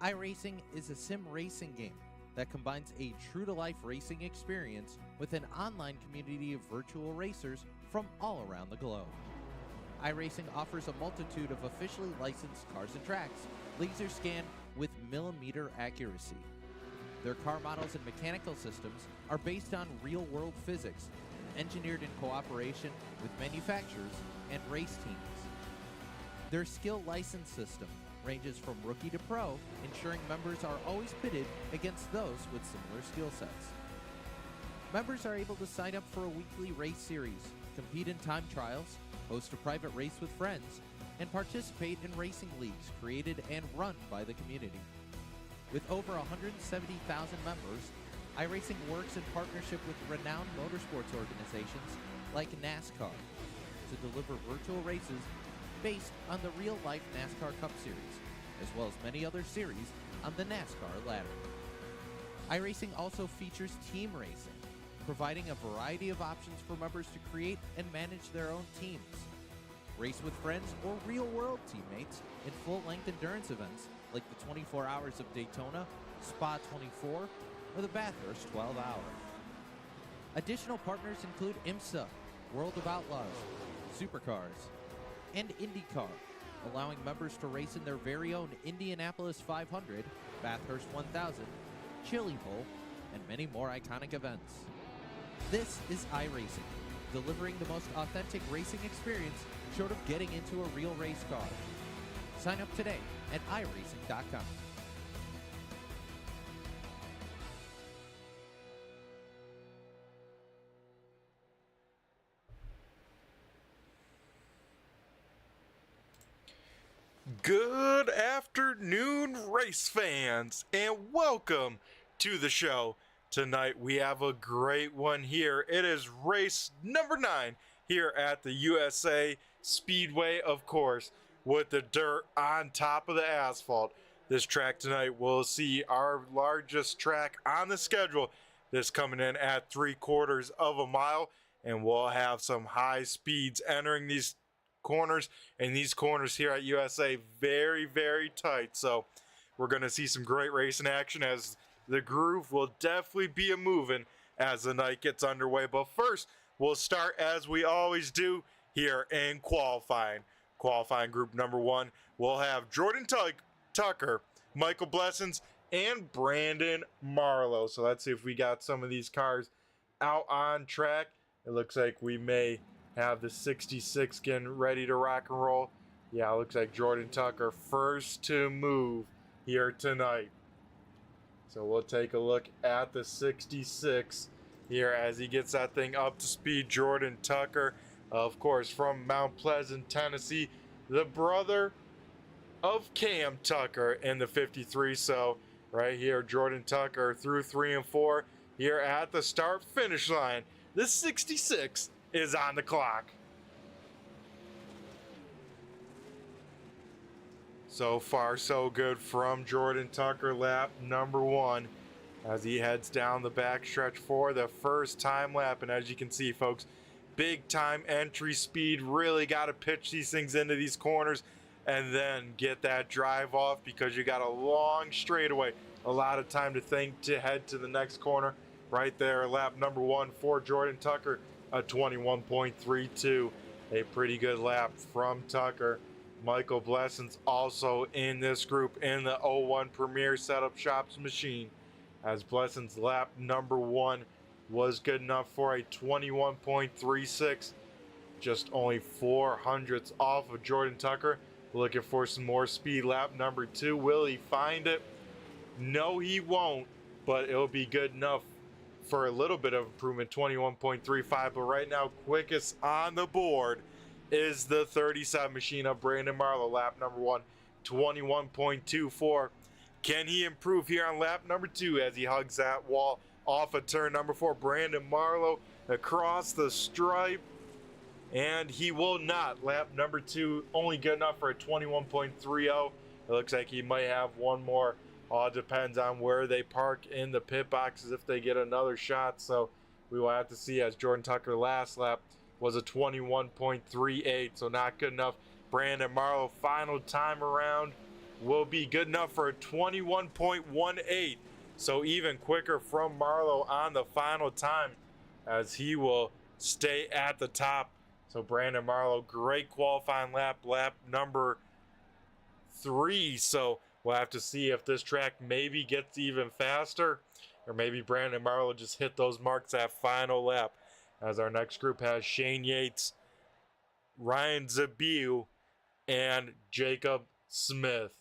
iRacing is a sim racing game that combines a true-to-life racing experience with an online community of virtual racers from all around the globe. iRacing offers a multitude of officially licensed cars and tracks, laser scanned with millimeter accuracy. Their car models and mechanical systems are based on real-world physics, engineered in cooperation with manufacturers and race teams. Their skill license system ranges from rookie to pro, ensuring members are always pitted against those with similar skill sets. Members are able to sign up for a weekly race series, compete in time trials, host a private race with friends, and participate in racing leagues created and run by the community. With over 170,000 members, iRacing works in partnership with renowned motorsports organizations like NASCAR to deliver virtual races based on the real-life NASCAR Cup Series, as well as many other series on the NASCAR ladder. iRacing also features team racing, providing a variety of options for members to create and manage their own teams. Race with friends or real-world teammates in full-length endurance events like the 24 Hours of Daytona, Spa 24, or the Bathurst 12 Hour. Additional partners include IMSA, World of Outlaws, Supercars, and IndyCar, allowing members to race in their very own Indianapolis 500, Bathurst 1000, Chili Bowl, and many more iconic events. This is iRacing, delivering the most authentic racing experience short of getting into a real race car. Sign up today at iRacing.com. Good afternoon, race fans, and welcome to the show. Tonight we have a great one here. It is race number 9 here at the USA Speedway, of course, with the dirt on top of the asphalt. This track tonight will see our largest track on the schedule. This coming in at 3/4 of a mile, and we'll have some high speeds entering these corners, and these corners here at USA very, very tight. So we're going to see some great racing action, as the groove will definitely be a moving as the night gets underway. But first, we'll start as we always do here in qualifying. Qualifying group number 1, we'll have Jordan Tucker, Michael Blessings, and Brandon Marlowe. So let's see if we got some of these cars out on track. It looks like we may have the 66 getting ready to rock and roll. Yeah, it looks like Jordan Tucker first to move here tonight. So we'll take a look at the 66 here as he gets that thing up to speed. Jordan Tucker, of course, from Mount Pleasant, Tennessee, the brother of Cam Tucker in the 53. So right here, Jordan Tucker through 3 and 4 here at the start finish line. The 66 is on the clock. So far, so good from Jordan Tucker, lap number 1, as he heads down the backstretch for the first time lap. And as you can see, folks, big time entry speed. Really got to pitch these things into these corners and then get that drive off, because you got a long straightaway. A lot of time to think to head to the next corner. Right there, lap number 1 for Jordan Tucker, a 21.32. A pretty good lap from Tucker. Michael Blessings also in this group in the 01 Premier Setup Shops machine, as Blessings lap number 1 was good enough for a 21.36. Just only 400ths off of Jordan Tucker. Looking for some more speed. Lap number 2, will he find it? No, he won't, but it'll be good enough for a little bit of improvement, 21.35. But right now, quickest on the board is the 37 machine of Brandon Marlowe. Lap number 1, 21.24. Can he improve here on lap number 2 as he hugs that wall off of turn number 4? Brandon Marlowe across the stripe, and he will not. Lap number 2 only good enough for a 21.30. It looks like he might have one more. All depends on where they park in the pit boxes if they get another shot. So we will have to see, as Jordan Tucker last lap was a 21.38, so not good enough. Brandon Marlowe final time around will be good enough for a 21.18. So even quicker from Marlowe on the final time, as he will stay at the top. So Brandon Marlowe, great qualifying lap number 3. So we'll have to see if this track maybe gets even faster, or maybe Brandon Marlowe just hit those marks at final lap. As our next group has Shane Yates, Ryan Zabiu, and Jacob Smith.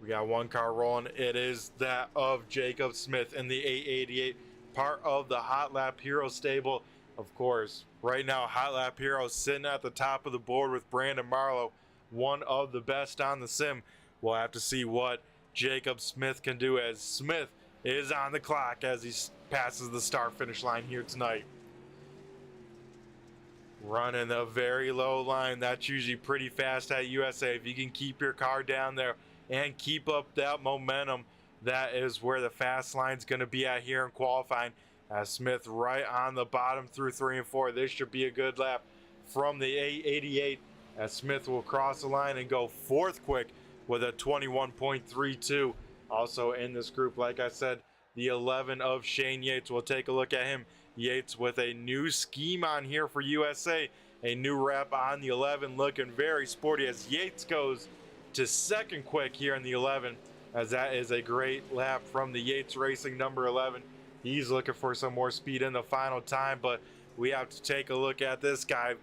We got one car rolling. It is that of Jacob Smith in the 888, part of the HotLap Heros stable. Of course, right now, HotLap Heros sitting at the top of the board with Brandon Marlowe, one of the best on the sim. We'll have to see what Jacob Smith can do, as Smith is on the clock as he passes the start-finish line here tonight. Running a very low line. That's usually pretty fast at USA. If you can keep your car down there and keep up that momentum, that is where the fast line's going to be at here in qualifying. As Smith right on the bottom through 3 and 4. This should be a good lap from the 888, as Smith will cross the line and go 4th quick with a 21.32. Also in this group, like I said, the 11 of Shane Yates. We'll take a look at him. Yates with a new scheme on here for USA. A new wrap on the 11, looking very sporty, as Yates goes to 2nd quick here in the 11, as that is a great lap from the Yates Racing number 11. He's looking for some more speed in the final time, but we have to take a look at this guy.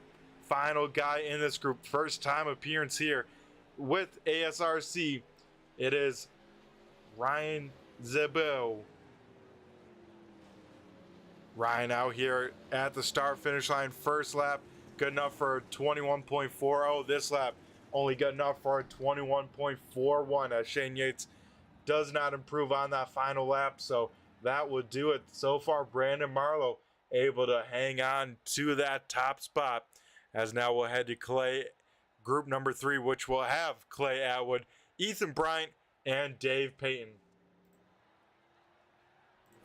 Final guy in this group, first time appearance here with ASRC. It is Ryan Zebo. Ryan out here at the start finish line, first lap, good enough for a 21.40. This lap only good enough for a 21.41, as Shane Yates does not improve on that final lap. So that would do it. So far, Brandon Marlowe able to hang on to that top spot, as now we'll head to Clay, group number 3, which will have Clay Atwood, Ethan Bryant, and Dave Payton.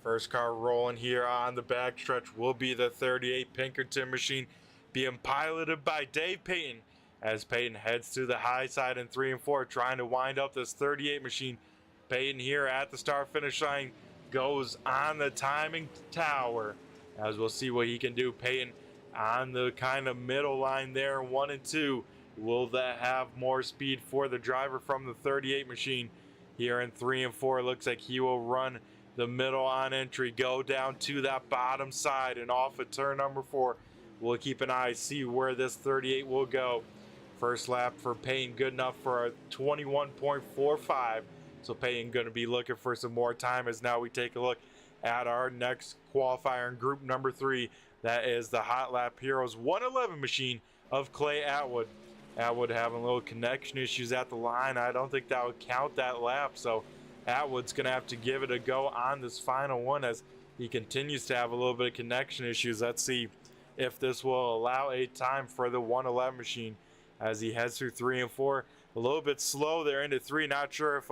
First car rolling here on the backstretch will be the 38 Pinkerton machine, being piloted by Dave Payton, as Payton heads to the high side in 3 and 4, trying to wind up this 38 machine. Payton here at the start finish line goes on the timing tower, as we'll see what he can do. Payton on the kind of middle line there, 1 and 2. Will that have more speed for the driver from the 38 machine? Here in 3 and 4, looks like he will run the middle on entry, go down to that bottom side and off at turn number 4. We'll keep an eye, see where this 38 will go. First lap for Payton, good enough for a 21.45. So Payton going to be looking for some more time, as now we take a look at our next qualifier in group number 3. That is the HotLap Heros 111 machine of Clay Atwood. Atwood having a little connection issues at the line. I don't think that would count that lap, so Atwood's going to have to give it a go on this final one, as he continues to have a little bit of connection issues. Let's see if this will allow a time for the 111 machine, as he heads through 3 and 4. A little bit slow there into 3. Not sure if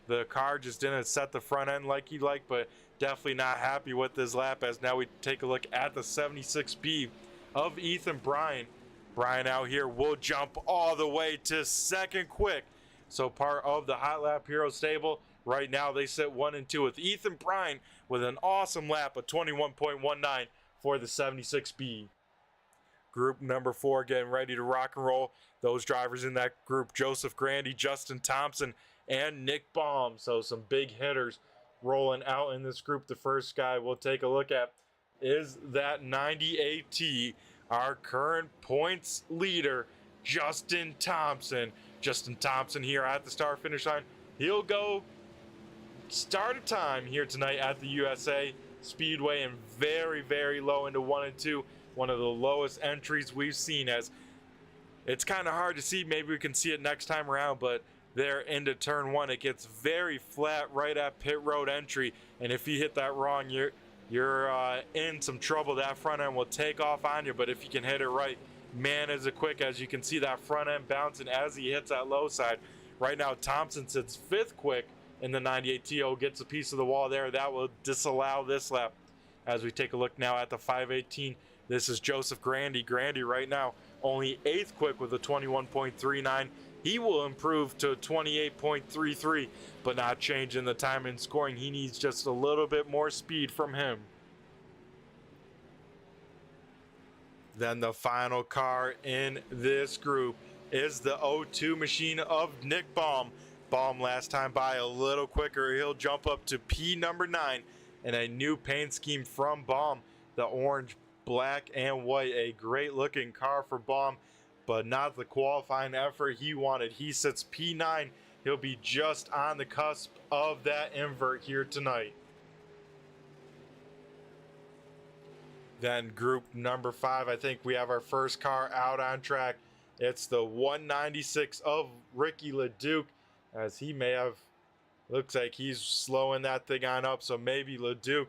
the car just didn't set the front end like he'd like, but definitely not happy with this lap, as now we take a look at the 76B of Ethan Bryant. Bryant out here will jump all the way to 2nd quick. So part of the HotLap Heros stable. Right now they sit 1 and 2 with Ethan Bryant with an awesome lap of 21.19 for the 76B. Group number 4 getting ready to rock and roll. Those drivers in that group, Joseph Grandy, Justin Thompson, and Nick Baum. So some big hitters rolling out in this group. The first guy we'll take a look at is that 90AT, our current points leader, Justin Thompson. Justin Thompson here at the start finish line. He'll go start a time here tonight at the USA Speedway, and very, very low into 1 and 2. One of the lowest entries we've seen, as it's kind of hard to see. Maybe we can see it next time around, but there into turn 1, it gets very flat right at pit road entry, and if you hit that wrong, you're in some trouble. That front end will take off on you, but if you can hit it right, man, is it quick. As you can see, that front end bouncing as he hits that low side. Right now, Thompson sits 5th quick in the 98TO, gets a piece of the wall there. That will disallow this lap. As we take a look now at the 518, this is Joseph Grandy. Grandy right now only 8th quick with a 21.39. he will improve to 28.33, but not changing the time and scoring. He needs just a little bit more speed from him. Then the final car in this group is the 02 machine of Nick Baum. Baum last time by a little quicker. He'll jump up to P number 9 and a new paint scheme from Baum. The orange, black, and white. A great looking car for Baum, but not the qualifying effort he wanted. He sits P9. He'll be just on the cusp of that invert here tonight. Then group number 5, I think we have our first car out on track. It's the 196 of Ricky LeDuc, as he may have, looks like he's slowing that thing on up, so maybe LeDuc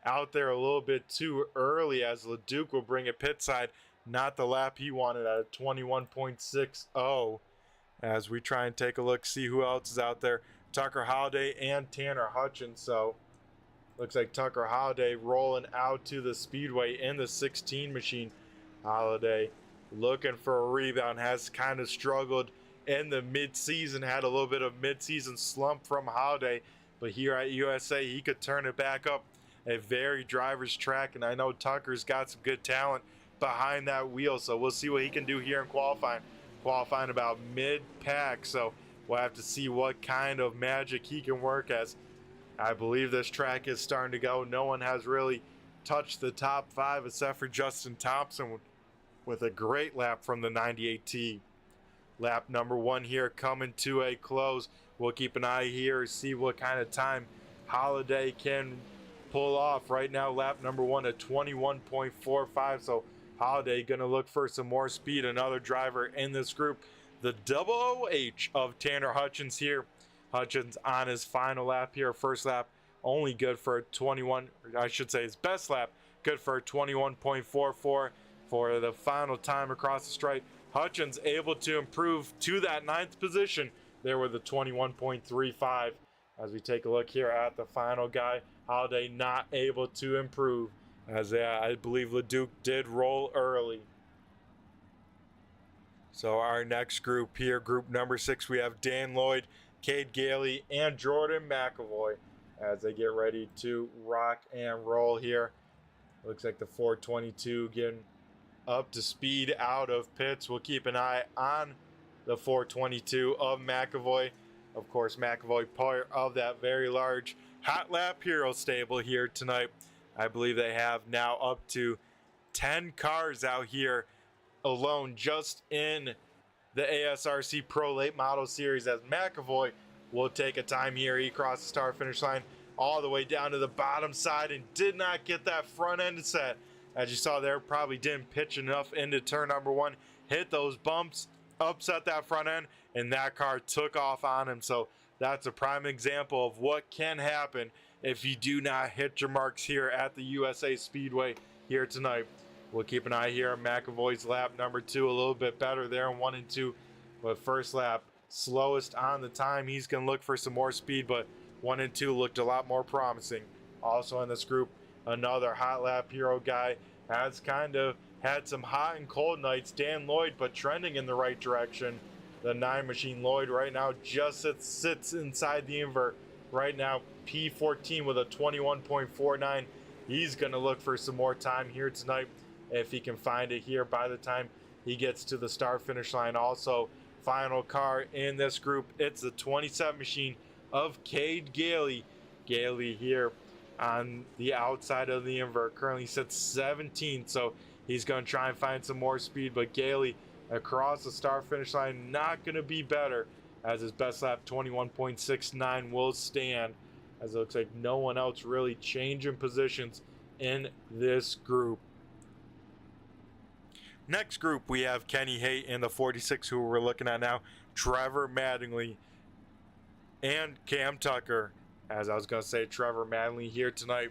out there a little bit too early, as LeDuc will bring it pit side, not the lap he wanted at a 21.60. As we try and take a look, see who else is out there. Tucker Holliday and Tanner Hutchins. So looks like Tucker Holliday rolling out to the Speedway in the 16 machine. Holliday looking for a rebound, has kind of struggled in the mid-season, had a little bit of mid-season slump from Holliday, but here at USA he could turn it back up. A very driver's track, and I know Tucker's got some good talent behind that wheel, so we'll see what he can do here in qualifying about mid-pack, so we'll have to see what kind of magic he can work, as I believe this track is starting to go. No one has really touched the top 5 except for Justin Thompson with a great lap from the 98T. Lap number 1 here coming to a close. We'll keep an eye here, see what kind of time Holliday can pull off. Right now, lap number 1 at 21.45, so Holliday gonna look for some more speed. Another driver in this group, the double OH of Tanner Hutchins here. Hutchins on his final lap here, first lap only good for a 21, I should say his best lap, good for a 21.44 for the final time across the stripe. Hutchins able to improve to that 9th position there with a 21.35. As we take a look here at the final guy, Holliday not able to improve, as I believe LeDuc did roll early. So our next group here, group number 6, we have Dan Lloyd, Cade Gailey, and Jordan McAvoy as they get ready to rock and roll here. Looks like the 422 getting up to speed out of pits. We'll keep an eye on the 422 of McAvoy. Of course, McAvoy part of that very large HotLap Heros stable here tonight. I believe they have now up to 10 cars out here alone just in the ASRC Pro Late Model Series, as McAvoy will take a time here. He crossed the start finish line all the way down to the bottom side and did not get that front end set. As you saw there, probably didn't pitch enough into turn number 1, hit those bumps, upset that front end, and that car took off on him. So that's a prime example of what can happen if you do not hit your marks here at the USA Speedway here tonight. We'll keep an eye here on McAvoy's lap number 2, a little bit better there in 1 and 2, but first lap slowest on the time. He's going to look for some more speed, but 1 and 2 looked a lot more promising. Also in this group, another HotLap Hero guy, has kind of had some hot and cold nights, Dan Lloyd, but trending in the right direction. The 9 machine Lloyd right now just sits inside the invert. Right now, P14 with a 21.49. He's going to look for some more time here tonight if he can find it here by the time he gets to the start finish line. Also, final car in this group, it's the 27 machine of Cade Gailey. Gailey here on the outside of the invert currently sits 17th, so he's going to try and find some more speed, but Gailey across the start finish line not going to be better, as his best lap 21.69 will stand, as it looks like no one else really changing positions in this group. Next group, we have Kenny Haight in the 46, who we're looking at now, Trevor Mattingly, and Cam Tucker. As I was going to say, Trevor Mattingly here tonight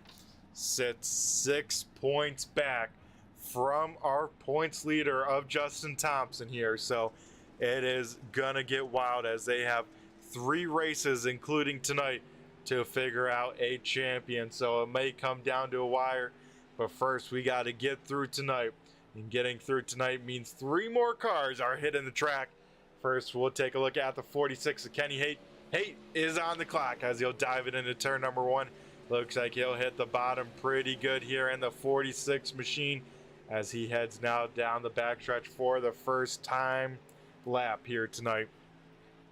sits 6 points back from our points leader of Justin Thompson here. So it is going to get wild, as they have 3 races, including tonight, to figure out a champion. So it may come down to a wire, but first we got to get through tonight. And getting through tonight means 3 more cars are hitting the track First, we'll take a look at the 46 of Kenny Haight. Haight is on the clock as he'll dive it into turn number 1. Looks like he'll hit the bottom pretty good here in the 46 machine as he heads now down the backstretch for the first time lap here tonight.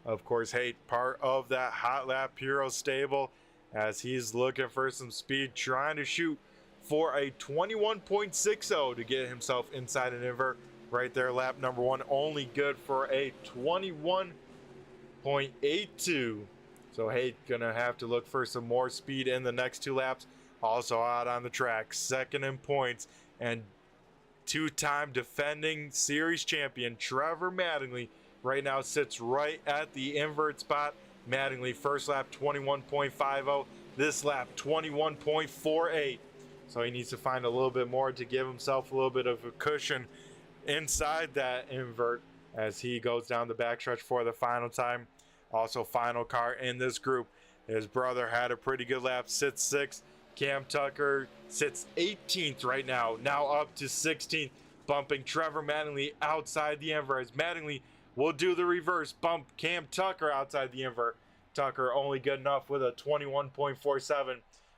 Of course, Haight, part of that HotLap Heros stable, as he's looking for some speed, trying to shoot for a 21.60 to get himself inside an invert. Right there, lap number 1, only good for a 21.82. So Haight gonna have to look for some more speed in the next 2 laps. Also out on the track, second in points, and 2-time defending series champion Trevor Mattingly right now sits right at the invert spot. Mattingly first lap 21.50, this lap 21.48. So he needs to find a little bit more to give himself a little bit of a cushion inside that invert as he goes down the backstretch for the final time. Also final car in this group, his brother had a pretty good lap, sits 6th. Cam Tucker sits 18th right now up to 16th, bumping Trevor Mattingly outside the invert as Mattingly will do the reverse, bump Cam Tucker outside the invert. Tucker only good enough with a 21.47,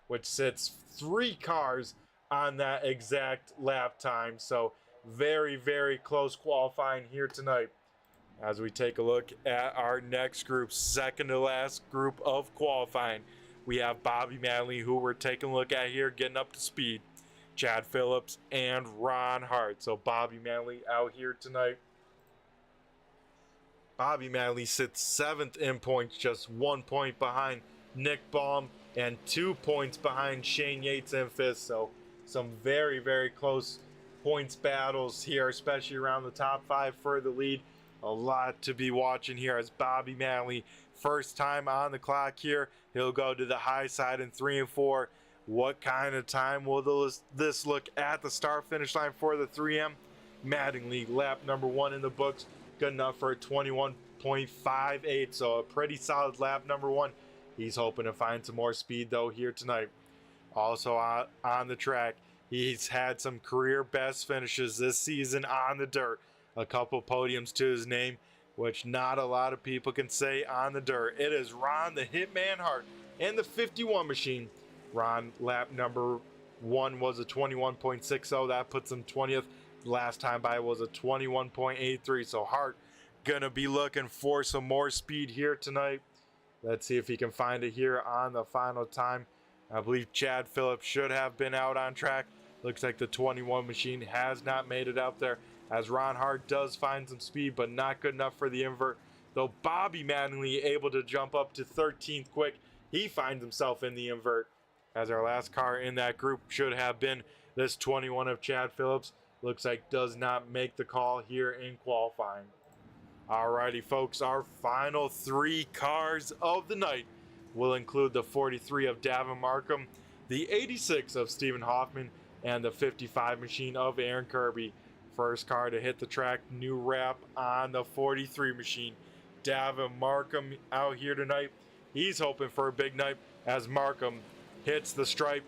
which sits 3 cars on that exact lap time. So very, very close qualifying here tonight. As we take a look at our next group, second to last group of qualifying, we have Bobby Mattingly, who we're taking a look at here, getting up to speed, Chad Phillips, and Ron Hart. So Bobby Mattingly out here tonight. Bobby Mattingly sits 7th in points, just 1 point behind Nick Baum and 2 points behind Shane Yates in 5th. So some very, very close points battles here, especially around the top 5 for the lead. A lot to be watching here as Bobby Mattingly, first time on the clock here. He'll go to the high side in 3 and 4. What kind of time will this look at the start finish line for the 3M? Mattingly, lap number 1 in the books, good enough for a 21.58. So a pretty solid lap number 1. He's hoping to find some more speed though here tonight. Also on the track, he's had some career best finishes this season on the dirt. A couple podiums to his name, which not a lot of people can say on the dirt. It is Ron the Hitman Hart and the 51 machine. Ron, lap number 1 was a 21.60. That puts him 20th. Last time by was a 21.83. So Hart gonna be looking for some more speed here tonight. Let's see if he can find it here on the final time. I believe Chad Phillips should have been out on track. Looks like the 21 machine has not made it out there, as Ron Hart does find some speed, but not good enough for the invert. Though Bobby Mattingly able to jump up to 13th quick, he finds himself in the invert, as our last car in that group should have been this 21 of Chad Phillips. Looks like does not make the call here in qualifying. Alrighty folks, our final 3 cars of the night will include the 43 of Davin Markham, the 86 of Stephen Hoffman, and the 55 machine of Aaron Kirby. First car to hit the track, new wrap on the 43 machine. Davin Markham out here tonight. He's hoping for a big night as Markham hits the stripe.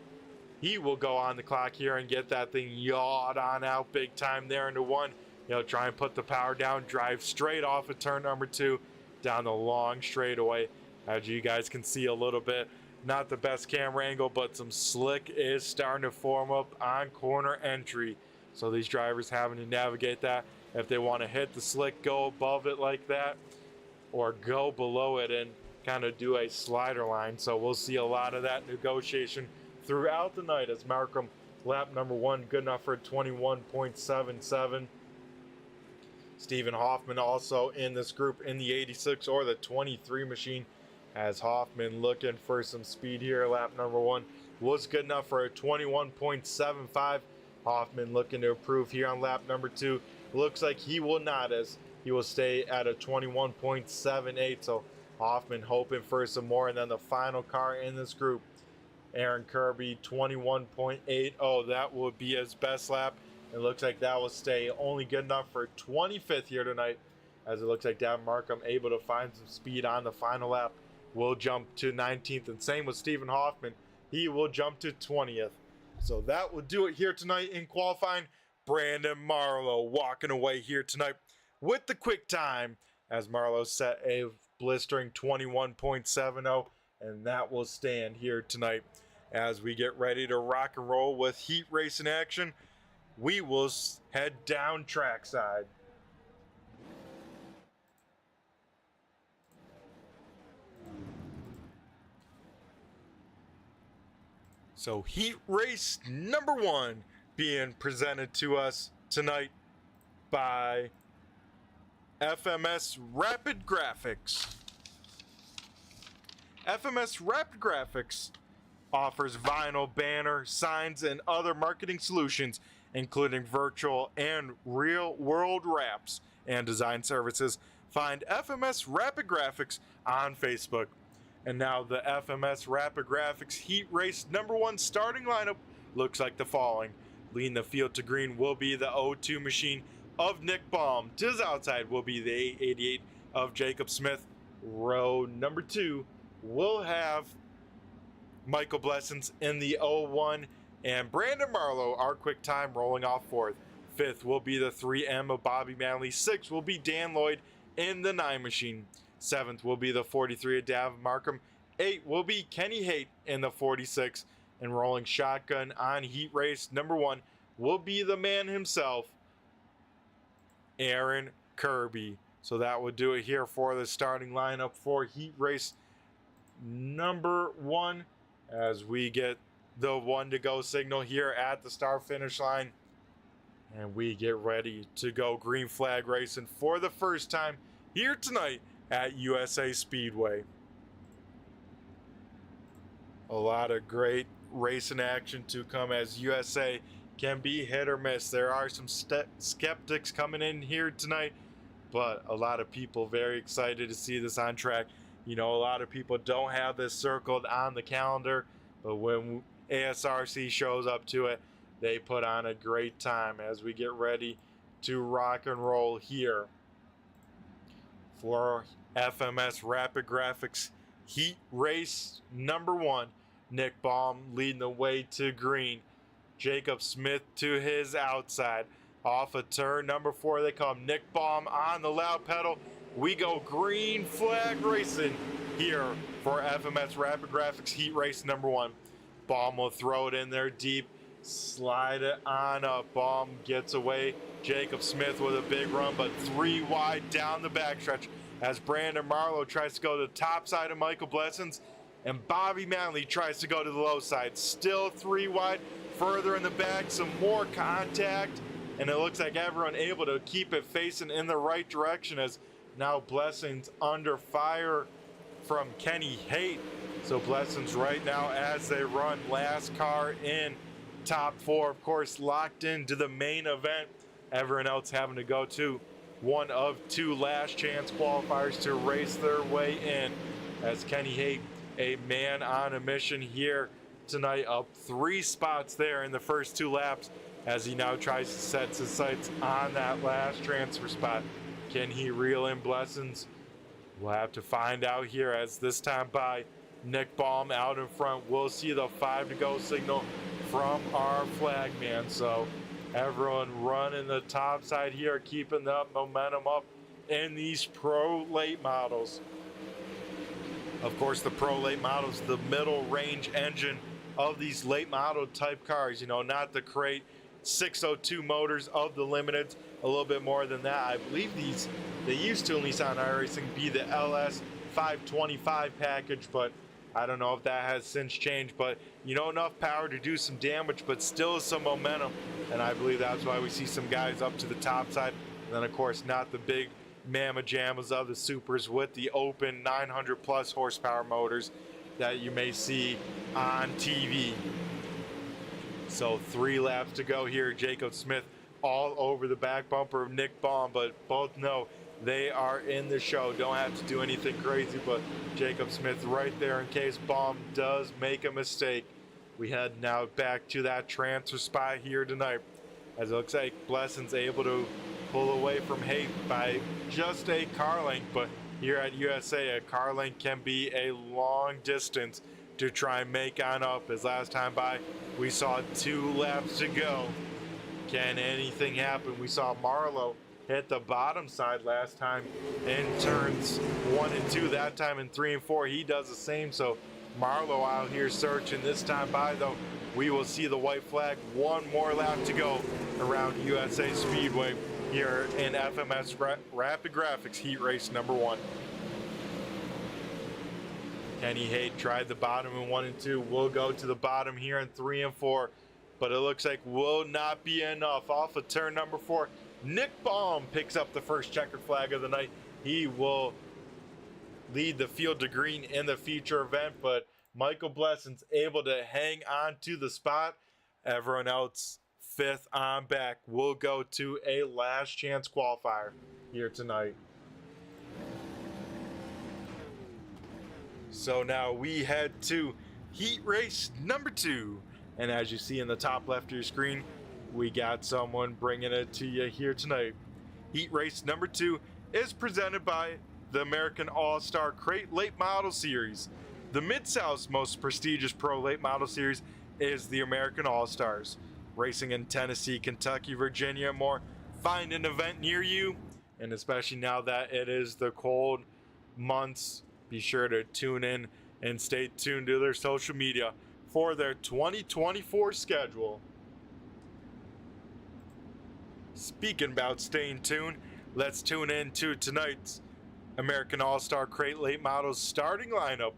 He will go on the clock here and get that thing yawed on out big time there into 1. He'll try and put the power down, drive straight off of turn number 2 down the long straightaway. As you guys can see a little bit, not the best camera angle, but some slick is starting to form up on corner entry. So these drivers having to navigate that. If they want to hit the slick, go above it like that, or go below it and kind of do a slider line. So we'll see a lot of that negotiation throughout the night as Markham, lap number 1, good enough for 21.77. Stephen Hoffman also in this group in the 86 or the 23 machine, as Hoffman looking for some speed here. Lap number 1 was good enough for a 21.75. Hoffman looking to improve here on lap number 2. Looks like he will not, as he will stay at a 21.78. So Hoffman hoping for some more. And then the final car in this group, Aaron Kirby, 21.80. That would be his best lap. It looks like that will stay only good enough for 25th here tonight, as it looks like Davin Markham able to find some speed on the final lap. Will jump to 19th, and same with Stephen Hoffman. He will jump to 20th. So that will do it here tonight in qualifying. Brandon Marlowe walking away here tonight with the quick time as Marlowe set a blistering 21.70, and that will stand here tonight. As we get ready to rock and roll with heat racing action, we will head down trackside. So heat race number 1 being presented to us tonight by FMS Rapid Graphixs. FMS Rapid Graphixs offers vinyl, banner, signs, and other marketing solutions, including virtual and real-world wraps and design services. Find FMS Rapid Graphixs on Facebook. And now the FMS Rapid Graphixs Heat Race number 1 starting lineup looks like the following. Leading the field to green will be the O2 machine of Nick Baum. To his outside will be the 888 of Jacob Smith. Row number 2 will have Michael Blessings in the 01, and Brandon Marlowe, our quick time, rolling off 4th. 5th will be the 3M of Bobby Manley. 6th will be Dan Lloyd in the 9 machine. 7th will be the 43 of Davin Markham. 8 will be Kenny Haight in the 46, and rolling shotgun on heat race number 1 will be the man himself, Aaron Kirby. So that would do it here for the starting lineup for heat race number 1, as we get the 1 to go signal here at the start finish line, and we get ready to go green flag racing for the first time here tonight at USA Speedway. A lot of great racing action to come, as USA can be hit or miss. There are some skeptics coming in here tonight, but a lot of people very excited to see this on track. You know, a lot of people don't have this circled on the calendar, but when ASRC shows up to it, they put on a great time as we get ready to rock and roll here for FMS Rapid Graphixs Heat Race number 1. Nick Baum leading the way to green. Jacob Smith to his outside. Off of turn number 4 they come. Nick Baum on the loud pedal. We go green flag racing here for FMS Rapid Graphixs Heat Race number 1. Baum will throw it in there deep, slide it on up. Baum gets away. Jacob Smith with a big run, but 3 wide down the backstretch as Brandon Marlowe tries to go to the top side of Michael Blessings, and Bobby Manley tries to go to the low side. Still 3 wide, further in the back, some more contact, and it looks like everyone able to keep it facing in the right direction, as now Blessings under fire from Kenny Haight. So Blessings right now as they run, last car in, top 4, of course, locked into the main event. Everyone else having to go to one of 2 last chance qualifiers to race their way in, as Kenny Haight, a man on a mission here tonight, up 3 spots there in the first 2 laps, as he now tries to set his sights on that last transfer spot. Can he reel in Blessings? We'll have to find out here, as this time by Nick Baum out in front. We'll see the 5 to go signal from our flag man. So everyone running the top side here, keeping the momentum up in these pro late models. Of course, the pro late models, the middle range engine of these late model type cars, you know, not the crate 602 motors of the limiteds, a little bit more than that. I believe they used to, at least on iRacing, be the LS 525 package, but I don't know if that has since changed. But, you know, enough power to do some damage, but still some momentum, and I believe that's why we see some guys up to the top side. And then, of course, not the big mamma jammas of the supers with the open 900 plus horsepower motors that you may see on TV. So 3 laps to go here. Jacob Smith all over the back bumper of Nick Baum, but both know they are in the show. Don't have to do anything crazy, but Jacob Smith right there in case Baum does make a mistake. We head now back to that transfer spot here tonight, as it looks like Blessings able to pull away from Haight by just a car length, but here at USA, a car length can be a long distance to try and make on up, as last time by we saw 2 laps to go. Can anything happen? We saw Marlowe hit the bottom side last time in turns 1 and 2. That time in 3 and 4, he does the same. So Marlowe out here searching. This time by, though, we will see the white flag. One more lap to go around USA Speedway here in FMS Rapid Graphixs Heat Race number 1. Kenny Haight tried the bottom in 1 and 2. We'll go to the bottom here in 3 and 4. But it looks like will not be enough. Off of turn number 4, Nick Baum picks up the first checkered flag of the night. He will lead the field to green in the feature event, but Michael Blessing's able to hang on to the spot. Everyone else 5th on back. We'll go to a last chance qualifier here tonight. So now we head to heat race number 2. And as you see in the top left of your screen, we got someone bringing it to you here tonight. Heat race number 2 is presented by the American All-Star Crate Late Model Series. The Mid-South's most prestigious pro late model series is the American All-Stars. Racing in Tennessee, Kentucky, Virginia, and more. Find an event near you, and especially now that it is the cold months, be sure to tune in and stay tuned to their social media for their 2024 schedule. Speaking about staying tuned, let's tune in to tonight's American All-Star Crate Late Models starting lineup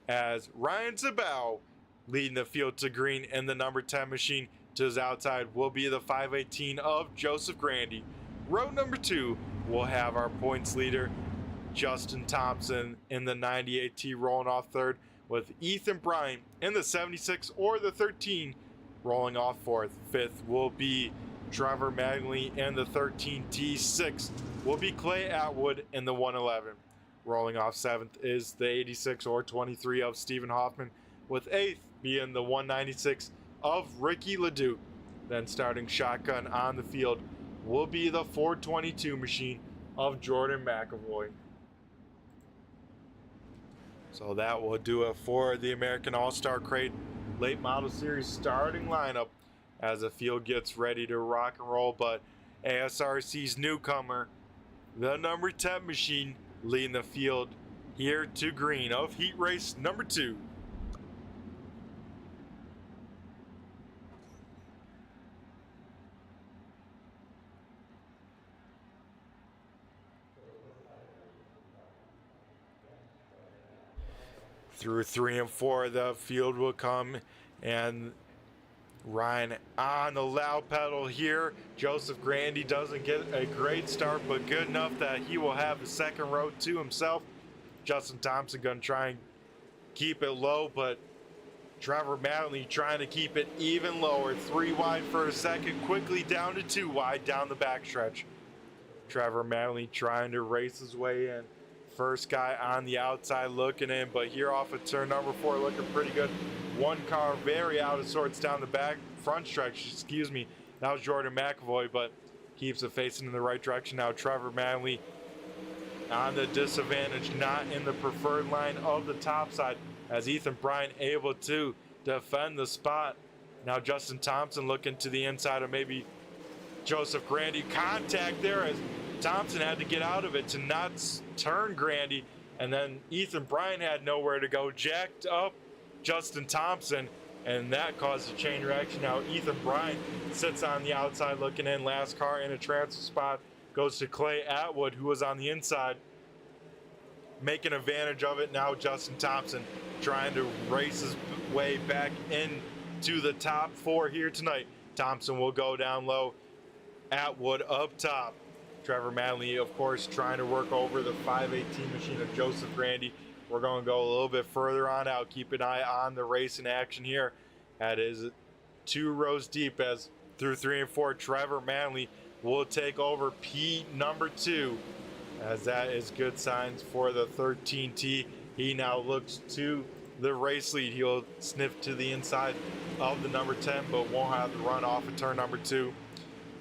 as Ryan Zabau leading the field to green in the number 10 machine. To his outside will be the 518 of Joseph Grandy. Row number 2 will have our points leader Justin Thompson in the 98T rolling off 3rd, with Ethan Bryant in the 76 or the 13 rolling off 4th. 5th will be Trevor Magley in the 13T. 6th will be Clay Atwood in the 111. Rolling off 7th is the 86 or 23 of Stephen Hoffman, with 8th being the 196 of Ricky Leduc. Then starting shotgun on the field will be the 422 machine of Jordan McAvoy. So that will do it for the American All-Star Crate Late Model Series starting lineup as the field gets ready to rock and roll. But ASRC's newcomer, the number 10 machine, leading the field here to green of heat race number 2. Through 3 and 4, the field will come, and Ryan on the loud pedal here. Joseph Grandy doesn't get a great start, but good enough that he will have the second row to himself. Justin Thompson going to try and keep it low, but Trevor Magley trying to keep it even lower. 3 wide for a second, quickly down to 2 wide down the backstretch. Trevor Magley trying to race his way in. First guy on the outside looking in, but here off of turn number 4 looking pretty good. One car very out of sorts down the front stretch, excuse me. That was Jordan McAvoy, but keeps it facing in the right direction. Now Trevor Magley on the disadvantage, not in the preferred line of the top side, as Ethan Bryant able to defend the spot. Now Justin Thompson looking to the inside of maybe Joseph Grandy. Contact there as Thompson had to get out of it to not turn Grandy, and then Ethan Bryant had nowhere to go, jacked up Justin Thompson, and that caused a chain reaction. Now Ethan Bryant sits on the outside looking in. Last car in a transfer spot goes to Clay Atwood, who was on the inside, making advantage of it. Now Justin Thompson trying to race his way back into the top 4 here tonight. Thompson will go down low, Atwood up top. Trevor Magley, of course, trying to work over the 518 machine of Joseph Grandy. We're going to go a little bit further on out. Keep an eye on the race in action here. That is 2 rows deep, as through 3 and 4, Trevor Magley will take over P number 2, as that is good signs for the 13T. He now looks to the race lead. He'll sniff to the inside of the number 10, but won't have the run off of turn number 2.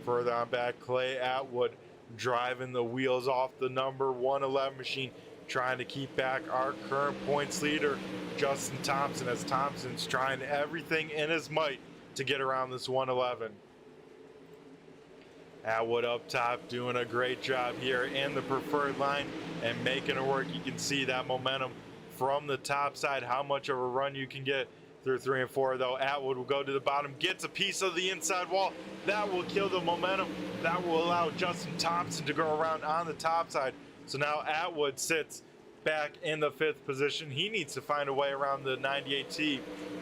Further on back, Clay Atwood driving the wheels off the number 111 machine, trying to keep back our current points leader, Justin Thompson, as Thompson's trying everything in his might to get around this 111. Atwood up top doing a great job here in the preferred line and making it work. You can see that momentum from the top side, how much of a run you can get through 3 and 4, though. Atwood will go to the bottom, gets a piece of the inside wall. That will kill the momentum. That will allow Justin Thompson to go around on the top side. So now Atwood sits back in the 5th position. He needs to find a way around the 98T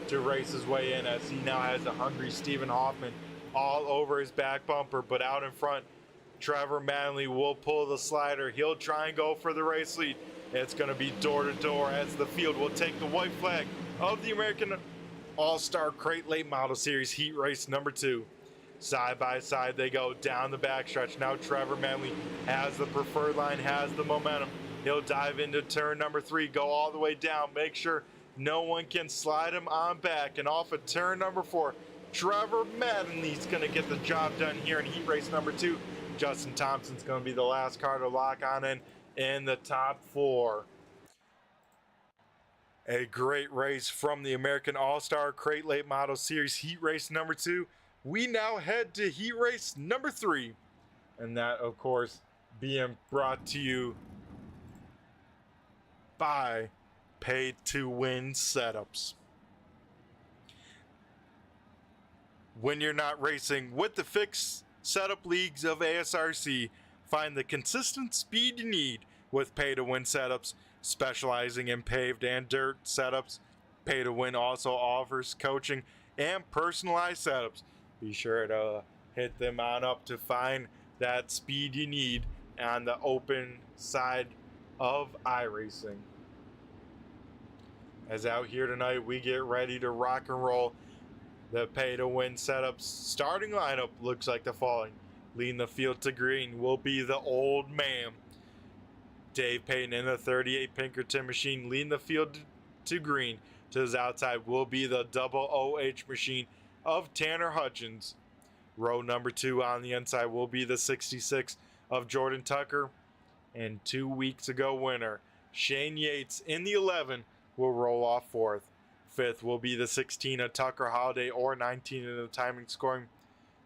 to race his way in, as he now has a hungry Stephen Hoffman all over his back bumper. But out in front, Trevor Manley will pull the slider. He'll try and go for the race lead. It's going to be door to door as the field will take the white flag of the American All-Star Crate Late Model Series Heat Race number 2. Side by side they go down the backstretch. Now Trevor Manley has the preferred line, has the momentum. He'll dive into turn number 3, go all the way down, make sure no one can slide him on back. And off of turn number 4, Trevor Manley's going to get the job done here in Heat Race number 2. Justin Thompson's going to be the last car to lock on in the top 4. A great race from the American All-Star Crate Late Model Series Heat Race number 2. We now head to Heat Race number 3. And that, of course, being brought to you by Pay to Win Setups. When you're not racing with the fixed setup leagues of ASRC, find the consistent speed you need with Pay to Win Setups. Specializing in paved and dirt setups, Pay to Win also offers coaching and personalized setups. Be sure to hit them on up to find that speed you need on the open side of iRacing. As out here tonight, we get ready to rock and roll. The Pay to Win Setups starting lineup looks like the following. Leading the field to green will be the Old Man, Dave Payton, in the 38 Pinkerton machine. Leading the field to green to his outside will be the double OH machine of Tanner Hutchins. Row number 2 on the inside will be the 66 of Jordan Tucker. And 2 weeks ago winner Shane Yates in the 11 will roll off 4th. 5th will be the 16 of Tucker Holiday, or 19 in the timing scoring.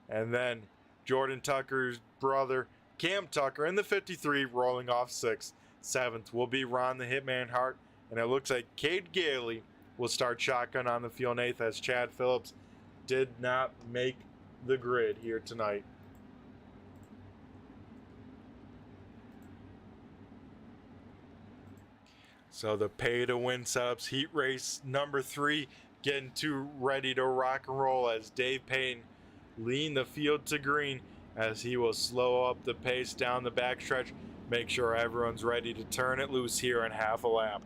And then Jordan Tucker's brother Cam Tucker in the 53 rolling off 6th. 7th will be Ron the Hitman Hart, and it looks like Cade Gailey will start shotgun on the field in 8th, as Chad Phillips did not make the grid here tonight. So the Pay to Win Setups Heat Race number 3 getting too ready to rock and roll, as Dave Payton leading the field to green, as he will slow up the pace down the backstretch. Make sure everyone's ready to turn it loose here in half a lap.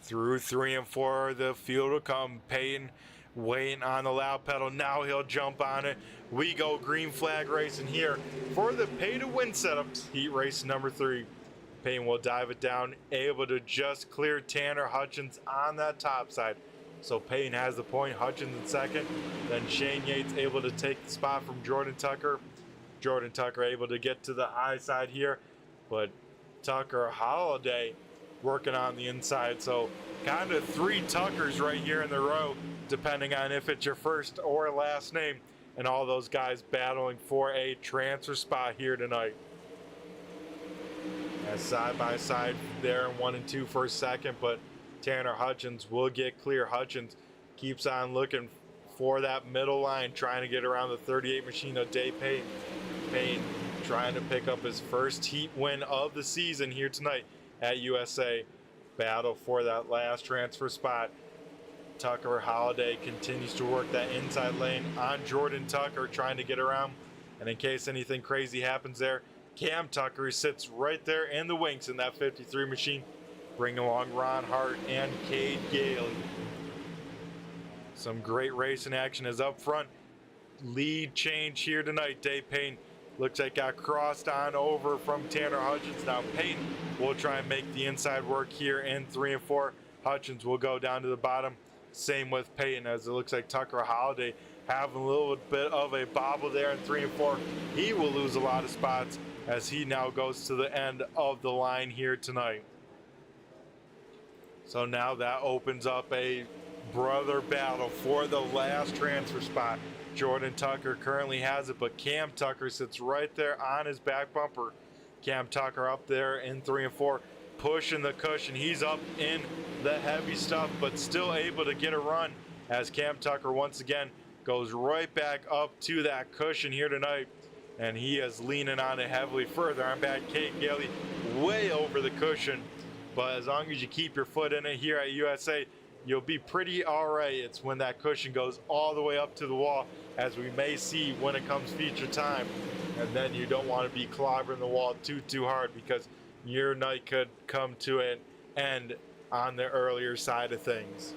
Through 3 and 4, the field will come. Payton waiting on the loud pedal. Now he'll jump on it. We go green flag racing here for the Pay to Win Setups Heat Race number 3. Payton will dive it down, able to just clear Tanner Hutchins on that top side. So Payton has the point, Hutchins in 2nd. Then Shane Yates able to take the spot from Jordan Tucker. Jordan Tucker able to get to the high side here, but Tucker Holiday working on the inside. So kind of 3 Tuckers right here in the row, depending on if it's your first or last name, and all those guys battling for a transfer spot here tonight. As side by side there in 1 and 2 for a second, but Tanner Hutchins will get clear. Hutchins keeps on looking for that middle line, trying to get around the 38 machine of Dave Payton. Payton trying to pick up his first heat win of the season here tonight at USA. Battle for that last transfer spot. Tucker Holiday continues to work that inside lane on Jordan Tucker, trying to get around. And in case anything crazy happens there, Cam Tucker sits right there in the wings in that 53 machine, bringing along Ron Hart and Cade Gailey. Some great racing action is up front. Lead change here tonight. Dave Payton looks like got crossed on over from Tanner Hutchins. Now Payton will try and make the inside work here in 3 and 4. Hutchins will go down to the bottom. Same with Payton, as it looks like Tucker Holiday having a little bit of a bobble there in 3 and 4. He will lose a lot of spots as he now goes to the end of the line here tonight. So now that opens up a brother battle for the last transfer spot. Jordan Tucker currently has it, but Cam Tucker sits right there on his back bumper. Cam Tucker up there in 3 and 4, pushing the cushion. He's up in the heavy stuff, but still able to get a run as Cam Tucker once again goes right back up to that cushion here tonight. And he is leaning on it heavily further. I'm back, Cade Gailey way over the cushion. But as long as you keep your foot in it here at USA, you'll be pretty all right. It's when that cushion goes all the way up to the wall, as we may see when it comes feature time. And then you don't want to be clobbering the wall too hard, because your night could come to an end on the earlier side of things.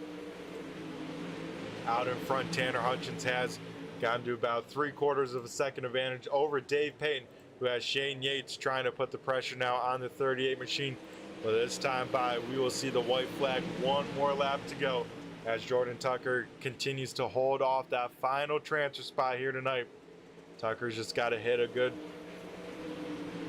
Out in front, Tanner Hutchins has gotten to about 3/4 of a second advantage over Dave Payton, who has Shane Yates trying to put the pressure now on the 38 machine. But this time by, we will see the white flag. One more lap to go as Jordan Tucker continues to hold off that final transfer spot here tonight. Tucker's just got to hit a good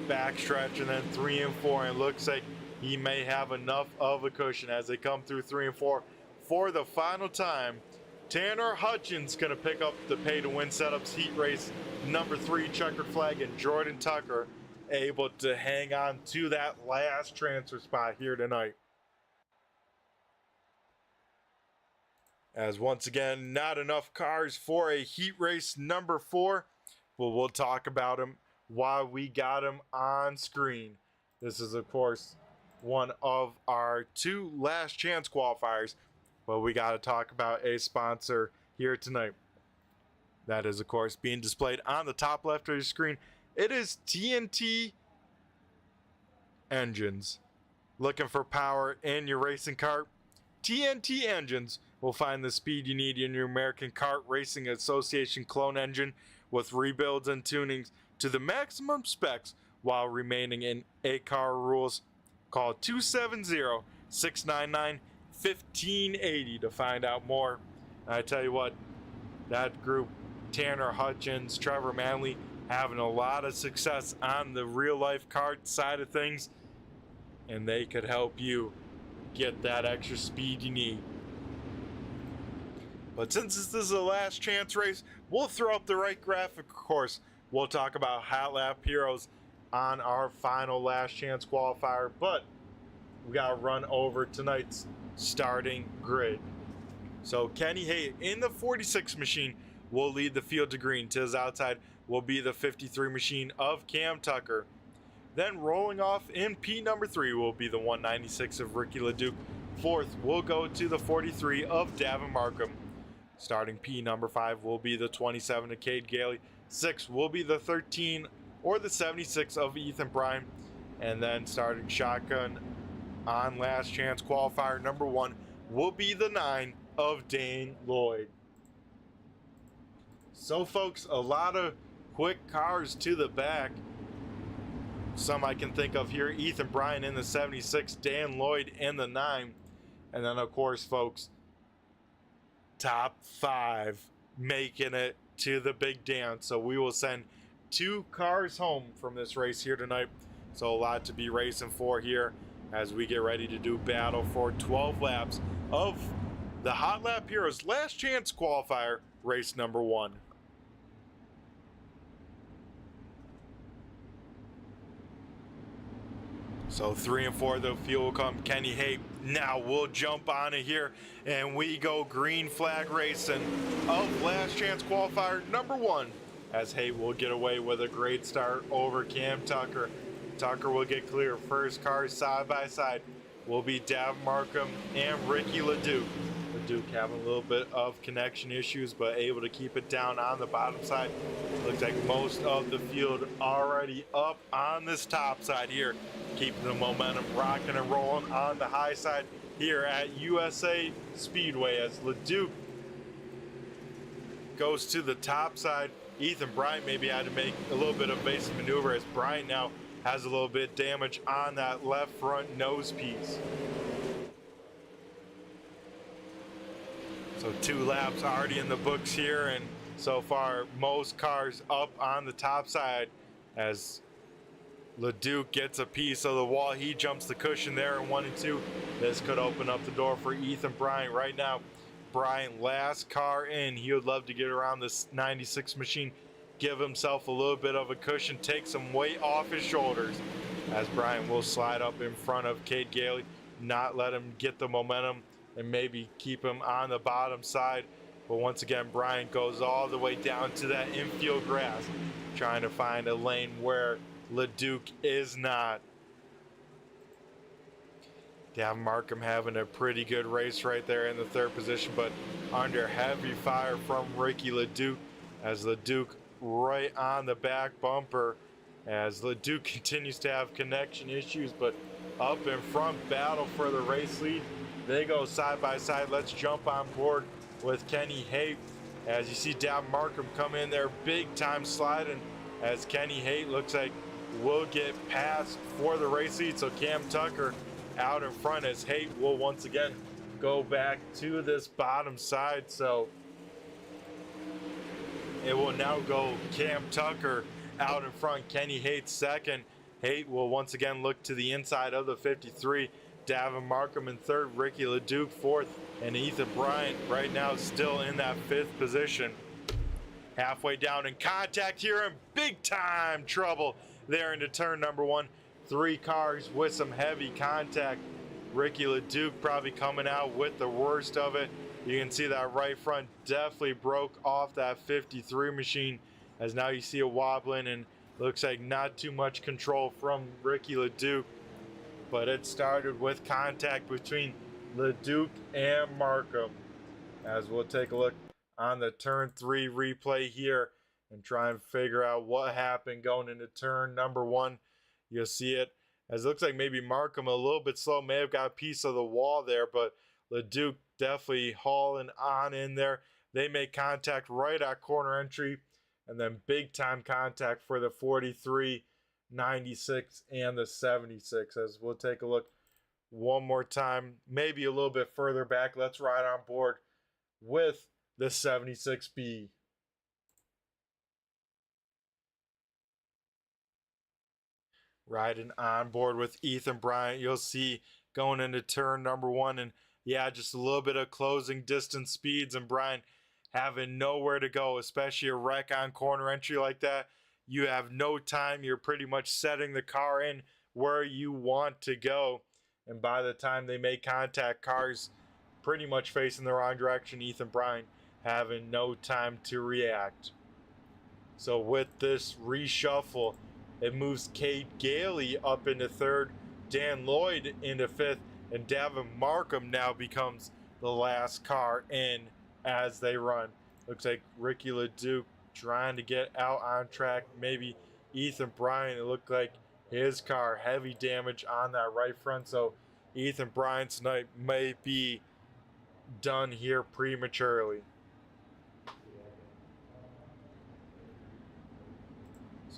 backstretch, and then 3 and 4, and looks like he may have enough of a cushion as they come through 3 and 4 for the final time. Tanner Hutchins going to pick up the pay to win setups heat race number 3 checkered flag, and Jordan Tucker able to hang on to that last transfer spot here tonight. As once again, not enough cars for a heat race number 4, but we'll talk about them while we got them on screen. This is, of course, one of our 2 last chance qualifiers, but we got to talk about a sponsor here tonight. That is, of course, being displayed on the top left of your screen. It is TNT Engines. Looking for power in your racing kart? TNT Engines will find the speed you need in your American Kart Racing Association clone engine, with rebuilds and tunings to the maximum specs while remaining in ACAR rules. Call 270-699-1580 to find out more. And I tell you what, that group, Tanner Hutchins, Trevor Manley, having a lot of success on the real life kart side of things, and they could help you get that extra speed you need. But since this is a last chance race, we'll throw up the right graphic, of course. We'll talk about HotLap Heros on our final last chance qualifier, but we got to run over tonight's starting grid. So Kenny Hay in the 46 machine will lead the field to green. To his outside will be the 53 machine of Cam Tucker. Then rolling off in P number 3 will be the 196 of Ricky LeDuc. 4th will go to the 43 of Davin Markham. Starting P number 5 will be the 27 of Cade Gailey. 6 will be the 13 or the 76 of Ethan Bryan. And then starting shotgun on last chance qualifier number 1 will be the 9 of Dane Lloyd. So folks, a lot of quick cars to the back. Some I can think of here: Ethan Bryan in the 76, Dan Lloyd in the 9. And then of course, folks, top 5 making it to the big dance. So we will send 2 cars home from this race here tonight. So a lot to be racing for here as we get ready to do battle for 12 laps of the HotLap Heros last chance qualifier race number 1. So 3 and 4, the field will come. Kenny Hay now we'll jump on it here, and we go green flag racing of last chance qualifier number 1, as Hay will get away with a great start over Cam Tucker. Tucker will get clear. First car side by side will be Davin Markham and Ricky LeDuc. LeDuc having a little bit of connection issues, but able to keep it down on the bottom side. Looks like most of the field already up on this top side here, keeping the momentum rocking and rolling on the high side here at USA Speedway, as LeDuc goes to the top side. Ethan Bryant maybe had to make a little bit of evasive maneuver, as Bryant now has a little bit damage on that left front nose piece. So 2 laps already in the books here, and so far. Most cars up on the top side as LeDuc gets a piece of the wall. He jumps the cushion there in 1 and 2. This could open up the door for Ethan Bryant right now. Bryant, last car in. He would love to get around this 96 machine, give himself a little bit of a cushion, take some weight off his shoulders, as Bryant will slide up in front of Cade Gailey, not let him get the momentum and maybe keep him on the bottom side. But once again, Bryant goes all the way down to that infield grass, trying to find a lane where LeDuc is not. Davin Markham having a pretty good race right there in the 3rd position, but under heavy fire from Ricky LeDuc, as LeDuc right on the back bumper, as LeDuc continues to have connection issues, but up in front, battle for the race lead. They go side by side. Let's jump on board with Kenny Haight, as you see Davin Markham come in there big time sliding, as Kenny Haight looks like will get passed for the race lead. So Cam Tucker out in front, as Haight will once again go back to this bottom side. So it will now go Cam Tucker out in front, Kenny Haight second. Haight will once again look to the inside of the 53. Davin Markham in 3rd, Ricky LeDuc 4th, and Ethan Bryant right now still in that 5th position. Halfway down in contact here, in big time trouble there into turn number 1. 3 cars with some heavy contact. Ricky LeDuc probably coming out with the worst of it. You can see that right front definitely broke off that 53 machine, as now you see it wobbling, and looks like not too much control from Ricky LeDuc. But it started with contact between LeDuc and Markham. As we'll take a look on the turn 3 replay here and try and figure out what happened going into turn number 1. You'll see it as it looks like maybe Markham a little bit slow, may have got a piece of the wall there, but LeDuc definitely hauling on in there. They make contact right at corner entry, and then big time contact for the 43, 96, and the 76. As we'll take a look one more time, maybe a little bit further back. Let's ride on board with the 76B. Riding on board with Ethan Bryant, you'll see going into turn number 1, and yeah, just a little bit of closing distance speeds, and Bryant having nowhere to go, especially a wreck on corner entry like that. You have no time. You're pretty much setting the car in where you want to go, and by the time they make contact, cars pretty much facing the wrong direction. Ethan Bryant having no time to react. So with this reshuffle, it moves Cade Gailey up into 3rd, Dan Lloyd into 5th, and Davin Markham now becomes the last car in as they run. Looks like Ricky LeDuc trying to get out on track. Maybe Ethan Bryant, it looked like his car, heavy damage on that right front. So Ethan Bryant's night may be done here prematurely.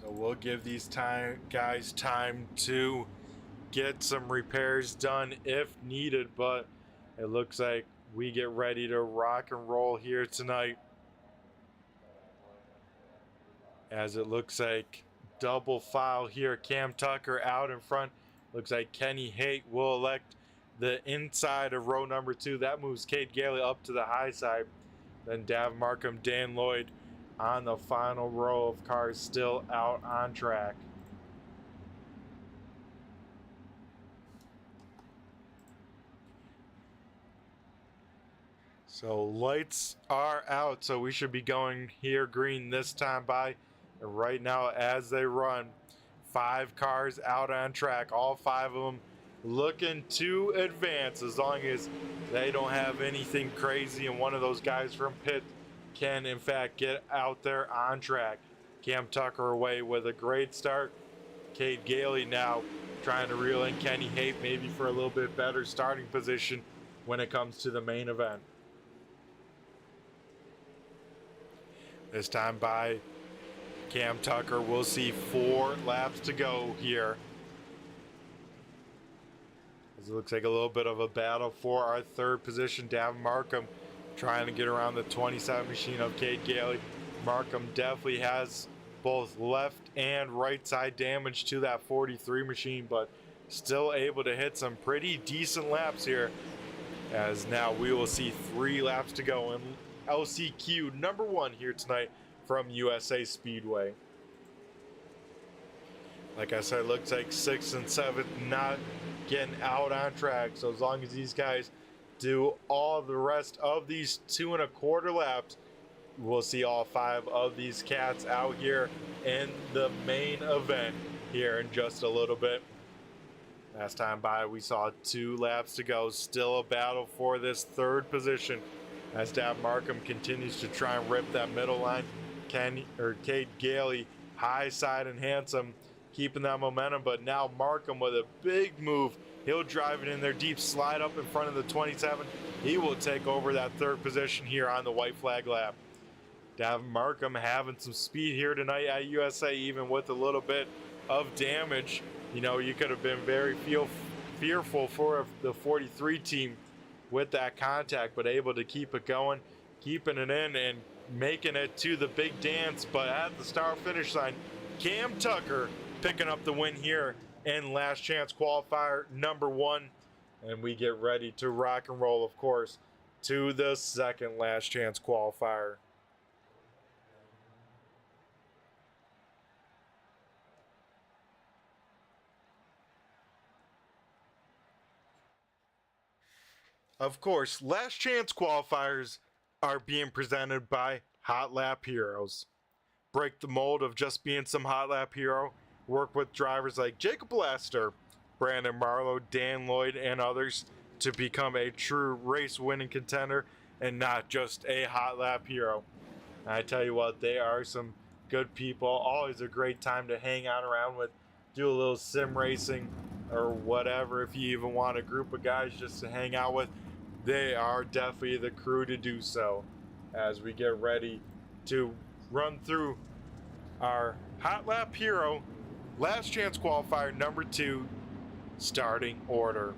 So we'll give these guys time to get some repairs done if needed, but it looks like we get ready to rock and roll here tonight, as it looks like double file here. Cam Tucker out in front. Looks like Kenny Haight will elect the inside of row number 2. That moves Cade Gailey up to the high side. Then Davin Markham, Dan Lloyd on the final row of cars still out on track. So lights are out, so we should be going here green this time by. And right now as they run, 5 cars out on track, all 5 of them looking to advance, as long as they don't have anything crazy and one of those guys from pit can in fact get out there on track. Cam Tucker away with a great start. Cade Gailey now trying to reel in Kenny Haight, maybe for a little bit better starting position when it comes to the main event. This time by Cam Tucker, we'll see 4 laps to go here. It looks like a little bit of a battle for our 3rd position. Davin Markham trying to get around the 27 machine of Cade Gailey. Markham definitely has both left and right side damage to that 43 machine, but still able to hit some pretty decent laps here, as now we will see 3 laps to go in LCQ number 1 here tonight from USA Speedway. Like I said, it looks like 6th and 7th not getting out on track, so as long as these guys do all the rest of these 2 1/4 laps, we'll see all 5 of these cats out here in the main event here in just a little bit. Last time by, we saw 2 laps to go. Still a battle for this 3rd position as Dab Markham continues to try and rip that middle line. Cade Gailey, high side and handsome, keeping that momentum, but now Markham with a big move. He'll drive it in there deep, slide up in front of the 27. He will take over that 3rd position here on the white flag lap. Davin Markham having some speed here tonight at USA, even with a little bit of damage. You know, you could have been very fearful for the 43 team with that contact, but able to keep it going, keeping it in and making it to the big dance. But at the start finish line, Cam Tucker picking up the win here in last chance qualifier number 1. And we get ready to rock and roll, of course, to the 2nd last chance qualifier. Of course, last chance qualifiers are being presented by HotLap Heros. Break the mold of just being some HotLap hero. Work with drivers like Jacob Lester, Brandon Marlowe, Dan Lloyd, and others to become a true race winning contender and not just a HotLap hero. I tell you what, they are some good people. Always a great time to hang out around with, do a little sim racing or whatever. If you even want a group of guys just to hang out with, they are definitely the crew to do so. As we get ready to run through our HotLap Hero last chance qualifier number 2 starting order.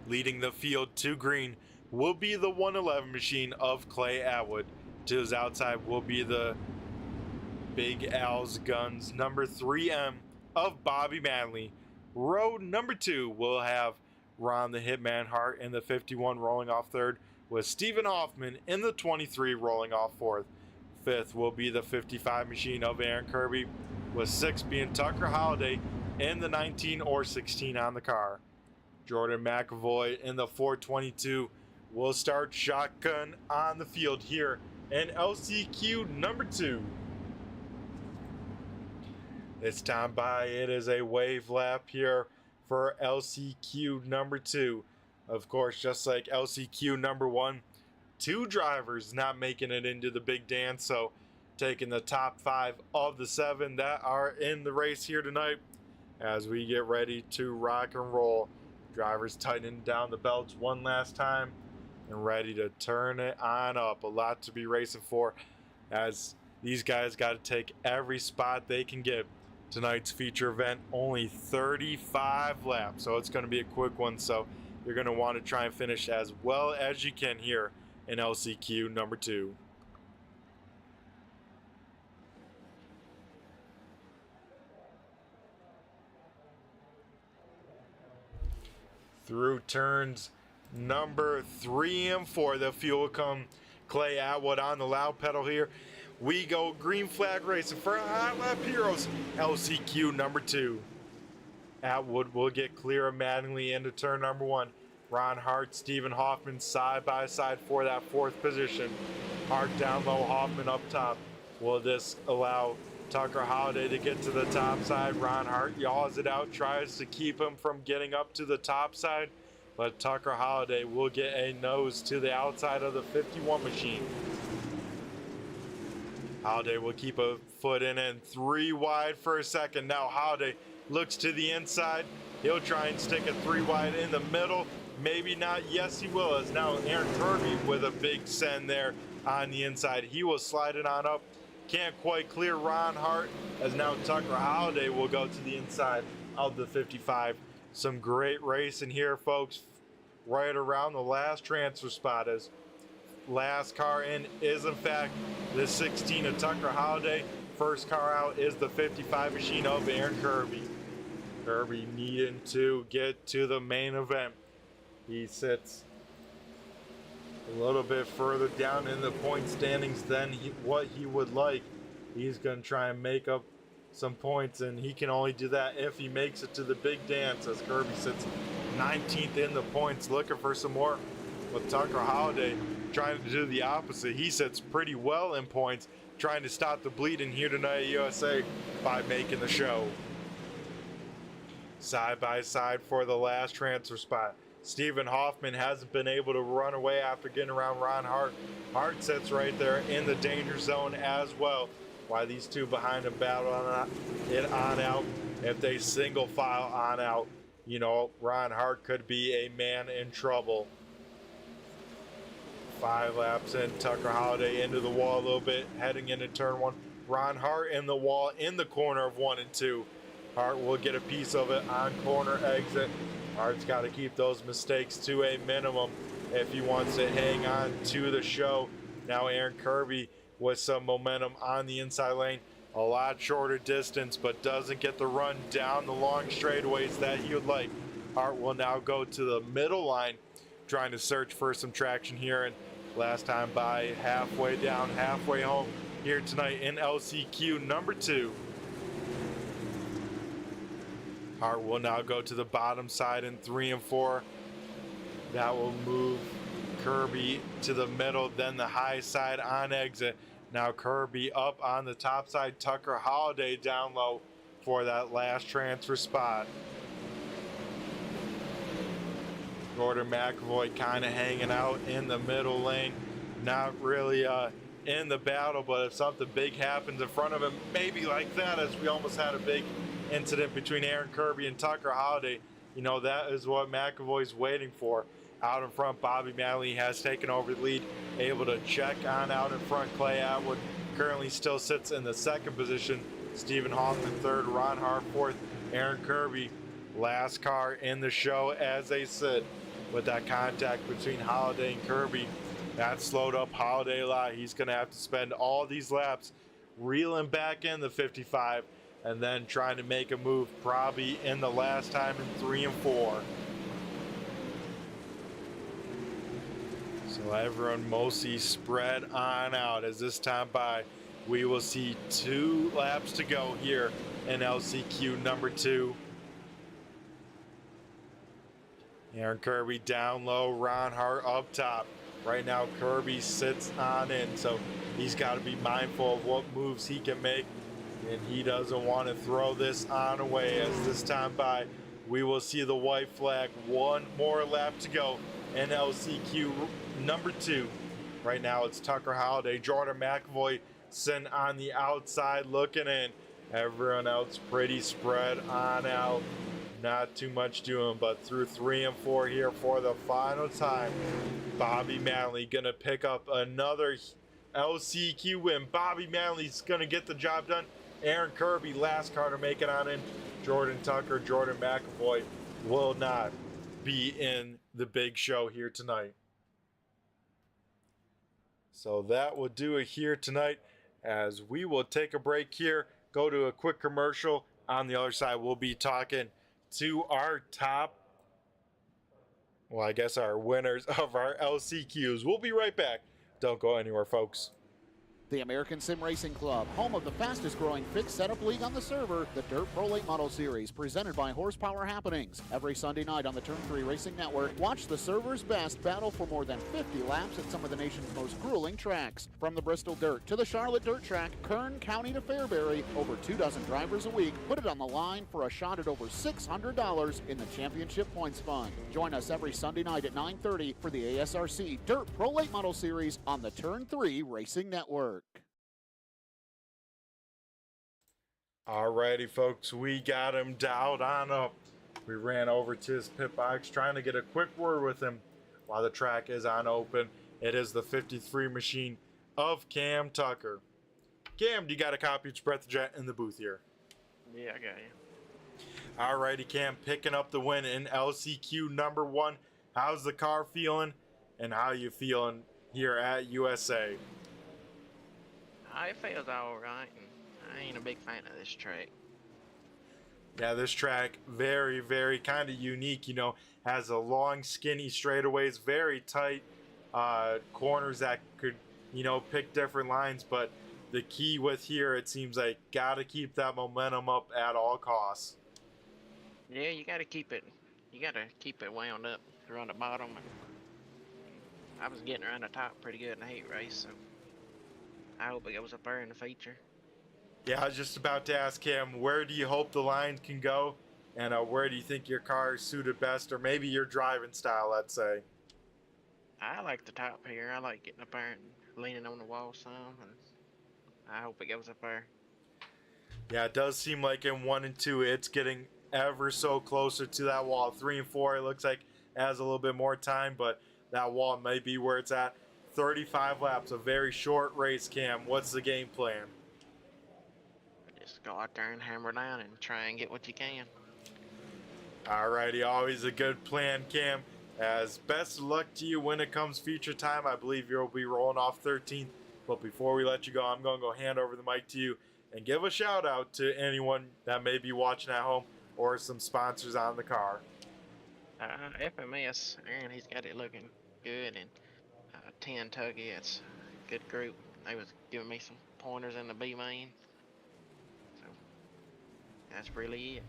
Leading the field to green will be the 111 machine of Clay Atwood. To his outside will be the Big Al's Guns number 3M of Bobby Manley. Row number 2 will have Ron the Hitman Hart in the 51 rolling off 3rd, with Stephen Hoffman in the 23 rolling off 4th. 5th will be the 55 machine of Aaron Kirby, with 6th being Tucker Holliday in the 19 or 16 on the car. Jordan McAvoy in the 422 will start shotgun on the field here in LCQ number 2. This time by, it is a wave lap here for LCQ number 2. Of course, just like LCQ number 1, 2 drivers not making it into the big dance, so taking the top 5 of the 7 that are in the race here tonight as we get ready to rock and roll. Drivers tightening down the belts one last time and ready to turn it on up. A lot to be racing for, as these guys got to take every spot they can get. Tonight's feature event, only 35 laps, so it's going to be a quick one, so you're going to want to try and finish as well as you can here in LCQ number 2. Through turns number 3 and 4, the fuel will come Clay Atwood on the loud pedal here. We go green flag racing for HotLap Heroes LCQ number 2. Atwood will get clear of Mattingly into turn number 1. Ron Hart, Stephen Hoffman side by side for that 4th position. Hart down low, Hoffman up top. Will this allow Tucker Holliday to get to the top side? Ron Hart yaws it out, tries to keep him from getting up to the top side, but Tucker Holliday will get a nose to the outside of the 51 machine. Holliday will keep a foot in and 3 wide for a second. Now Holliday looks to the inside. He'll try and stick a 3 wide in the middle. Maybe not. Yes, he will. As now Aaron Kirby with a big send there on the inside. He will slide it on up. Can't quite clear Ron Hart, as now Tucker Holliday will go to the inside of the 55. Some great racing here, folks, right around the last transfer spot, as last car in is in fact the 16 of Tucker Holiday. First car out is the 55 machine of Aaron Kirby. Kirby needing to get to the main event. He sits a little bit further down in the point standings than what he would like. He's going to try and make up some points, and he can only do that if he makes it to the big dance, as Kirby sits 19th in the points, looking for some more. With Tucker Holiday trying to do the opposite. He sits pretty well in points, trying to stop the bleeding here tonight at USA by making the show. Side by side for the last transfer spot. Stephen Hoffman hasn't been able to run away after getting around Ron Hart. Hart sits right there in the danger zone as well. Why these two behind him battle on out. If they single file on out, you know, Ron Hart could be a man in trouble. 5 laps in, Tucker Holiday into the wall a little bit, heading into turn 1. Ron Hart in the wall in the corner of 1 and 2. Hart will get a piece of it on corner exit. Hart's got to keep those mistakes to a minimum if he wants to hang on to the show. Now Aaron Kirby with some momentum on the inside lane. A lot shorter distance, but doesn't get the run down the long straightaways that he would like. Hart will now go to the middle line, trying to search for some traction here. And last time by, halfway down, halfway home here tonight in LCQ number 2. Hart will now go to the bottom side in 3 and 4. That will move Kirby to the middle, then the high side on exit. Now Kirby up on the top side, Tucker Holiday down low for that last transfer spot. Jordan McAvoy kind of hanging out in the middle lane. Not really in the battle, but if something big happens in front of him, maybe like that, as we almost had a big incident between Aaron Kirby and Tucker Holiday, you know, that is what McAvoy's waiting for. Out in front, Bobby Manley has taken over the lead, able to check on out in front. Clay Atwood currently still sits in the 2nd position. Stephen Hoffman 3rd, Ron Hart 4th, Aaron Kirby last car in the show as they sit. With that contact between Holiday and Kirby, that slowed up Holiday a lot. He's going to have to spend all these laps reeling back in the 55 and then trying to make a move probably in the last time in 3 and 4. So everyone mostly spread on out as this time by. We will see 2 laps to go here in LCQ number 2. Aaron Kirby down low, Ron Hart up top. Right now Kirby sits on in, so he's got to be mindful of what moves he can make, and he doesn't want to throw this on away. As this time by, we will see the white flag. 1 more lap to go in LCQ number 2. Right now it's Tucker Holiday, Jordan McAvoy sitting on the outside looking in. Everyone else pretty spread on out. Not too much doing, but through 3 and 4 here for the final time. Bobby Manley gonna pick up another LCQ win. Bobby Manley's gonna get the job done. Aaron Kirby last car to make it on in. Jordan Tucker, Jordan McAvoy will not be in the big show here tonight. So that will do it here tonight, as we will take a break here, go to a quick commercial. On the other side, we'll be talking to our top, well, I guess our winners of our LCQs. We'll be right back. Don't go anywhere, folks. The American Sim Racing Club, home of the fastest growing fixed setup league on the server, the Dirt Pro Late Model Series, presented by Horsepower Happenings. Every Sunday night on the Turn 3 Racing Network, watch the server's best battle for more than 50 laps at some of the nation's most grueling tracks. From the Bristol Dirt to the Charlotte Dirt Track, Kern County to Fairbury, over 24 drivers a week put it on the line for a shot at over $600 in the championship points fund. Join us every Sunday night at 9:30 for the ASRC Dirt Pro Late Model Series on the Turn 3 Racing Network. Alrighty, folks, we got him dialed on up. We ran over to his pit box trying to get a quick word with him while the track is on open. It is the 53 machine of Cam Tucker. Cam, do you got a copy of Breath Jet in the booth here? Yeah, I got you. Alrighty, Cam, picking up the win in LCQ number 1. How's the car feeling, and how you feeling here at USA. It feels alright, and I ain't a big fan of this track. Yeah, this track, very, very kind of unique, you know, has a long, skinny straightaways, very tight corners that could, you know, pick different lines, but the key with here, it seems like, gotta keep that momentum up at all costs. Yeah, you gotta keep it wound up around the bottom, and I was getting around the top pretty good in the heat race, so I hope it goes up there in the feature. Yeah, I was just about to ask him, where do you hope the line can go? And where do you think your car is suited best, or maybe your driving style, let's say? I like the top here. I like getting up there and leaning on the wall some, and I hope it goes up there. Yeah, it does seem like in 1 and 2, it's getting ever so closer to that wall. 3 and 4, it looks like it has a little bit more time, but that wall might be where it's at. 35 laps, a very short race, Cam. What's the game plan? Just go out there and hammer down and try and get what you can. Alrighty, always a good plan, Cam. As best of luck to you when it comes feature time. I believe you'll be rolling off 13th. But before we let you go, I'm going to go hand over the mic to you and give a shout out to anyone that may be watching at home or some sponsors on the car. FMS, Aaron, he's got it looking good, and 10 Tuggy, it's a good group. They was giving me some pointers in the B main. So that's really it.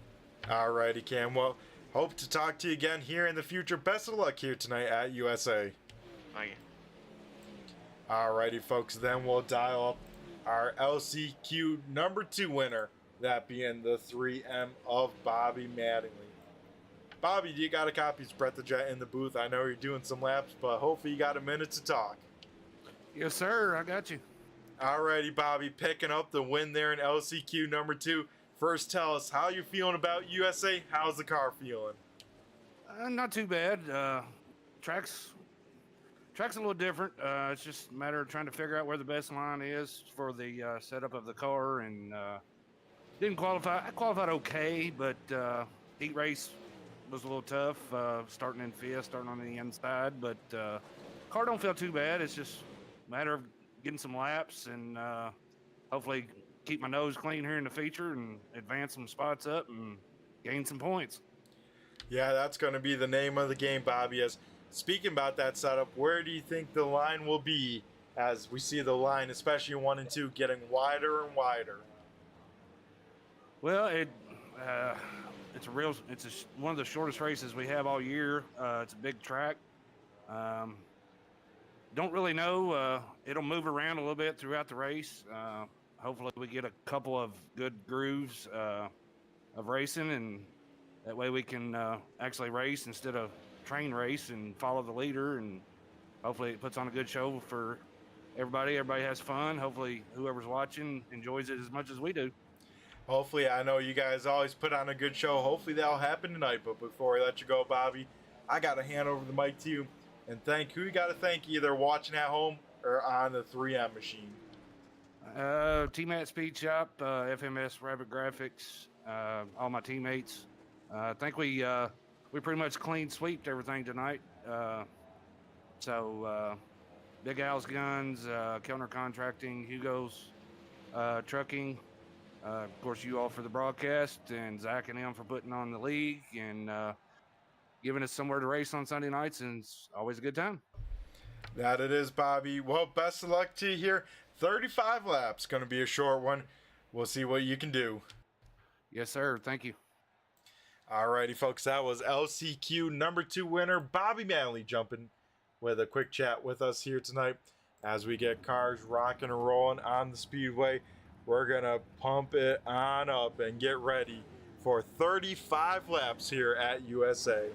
Alrighty, Cam. Well, hope to talk to you again here in the future. Best of luck here tonight at USA. Thank you. Alrighty, folks. Then we'll dial up our LCQ number 2 winner, that being the 3M of Bobby Mattingly. Bobby, do you got a copy? It's Brett the Jet in the booth. I know you're doing some laps, but hopefully you got a minute to talk. Yes, sir. I got you. Alrighty, Bobby, picking up the win there in LCQ number 2. First, tell us how you feeling about USA. How's the car feeling? Not too bad. Track's a little different. It's just a matter of trying to figure out where the best line is for the setup of the car, and didn't qualify. I qualified okay, but heat race was a little tough. Starting in fifth, starting on the inside, but car don't feel too bad. It's just a matter of getting some laps and hopefully keep my nose clean here in the feature and advance some spots up and gain some points. Yeah, that's going to be the name of the game, Bobby. As speaking about that setup, where do you think the line will be as we see the line, especially in 1 and 2, getting wider and wider? Well, it's one of the shortest races we have all year. It's a big track. Don't really know. It'll move around a little bit throughout the race. Hopefully we get a couple of good grooves of racing, and that way we can actually race instead of train race and follow the leader, and hopefully it puts on a good show for everybody. Everybody has fun. Hopefully whoever's watching enjoys it as much as we do. Hopefully, I know you guys always put on a good show. Hopefully that'll happen tonight. But before I let you go, Bobby, I got to hand over the mic to you and thank who you got to thank, either watching at home or on the 3M machine. T-Mat Speed Shop, FMS Rapid Graphixs, all my teammates. I think we pretty much clean sweeped everything tonight. So Big Al's Guns, Kellner Contracting, Hugo's Trucking, of course you all for the broadcast, and Zach and them for putting on the league and giving us somewhere to race on Sunday nights, and it's always a good time. That it is, Bobby. Well, best of luck to you here. 35 laps, going to be a short one. We'll see what you can do. Yes, sir. Thank you. Alrighty, folks, that was LCQ number 2 winner, Bobby Manley, jumping with a quick chat with us here tonight as we get cars rocking and rolling on the Speedway. We're going to pump it on up and get ready for 35 laps here at USA.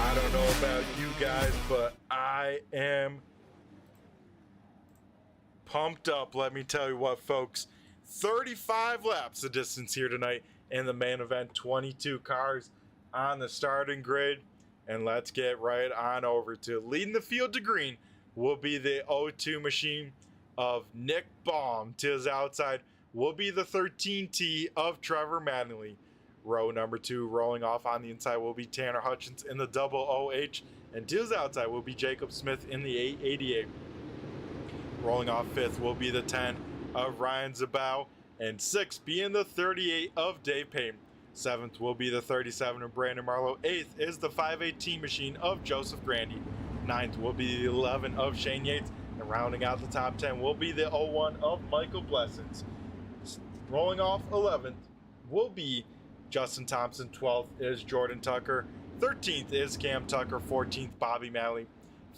I don't know about you guys, but I am pumped up. Let me tell you what, folks. 35 laps the distance here tonight. in the main event. 22 cars on the starting grid. And let's get right on over to leading the field to green will be the O2 machine of Nick Baum. To his outside will be the 13T of Trevor Mattingly. Row number 2 rolling off on the inside will be Tanner Hutchins in the double OH. And to his outside will be Jacob Smith in the 888. Rolling off 5th will be the 10 of Ryan Zabau. And 6th being the 38 of Dave Payne. 7th will be the 37 of Brandon Marlowe. 8th is the 518 machine of Joseph Grandy. 9th will be the 11 of Shane Yates. And rounding out the top 10 will be the 01 of Michael Blessings. Rolling off 11th will be Justin Thompson. 12th is Jordan Tucker. 13th is Cam Tucker. 14th, Bobby Malley.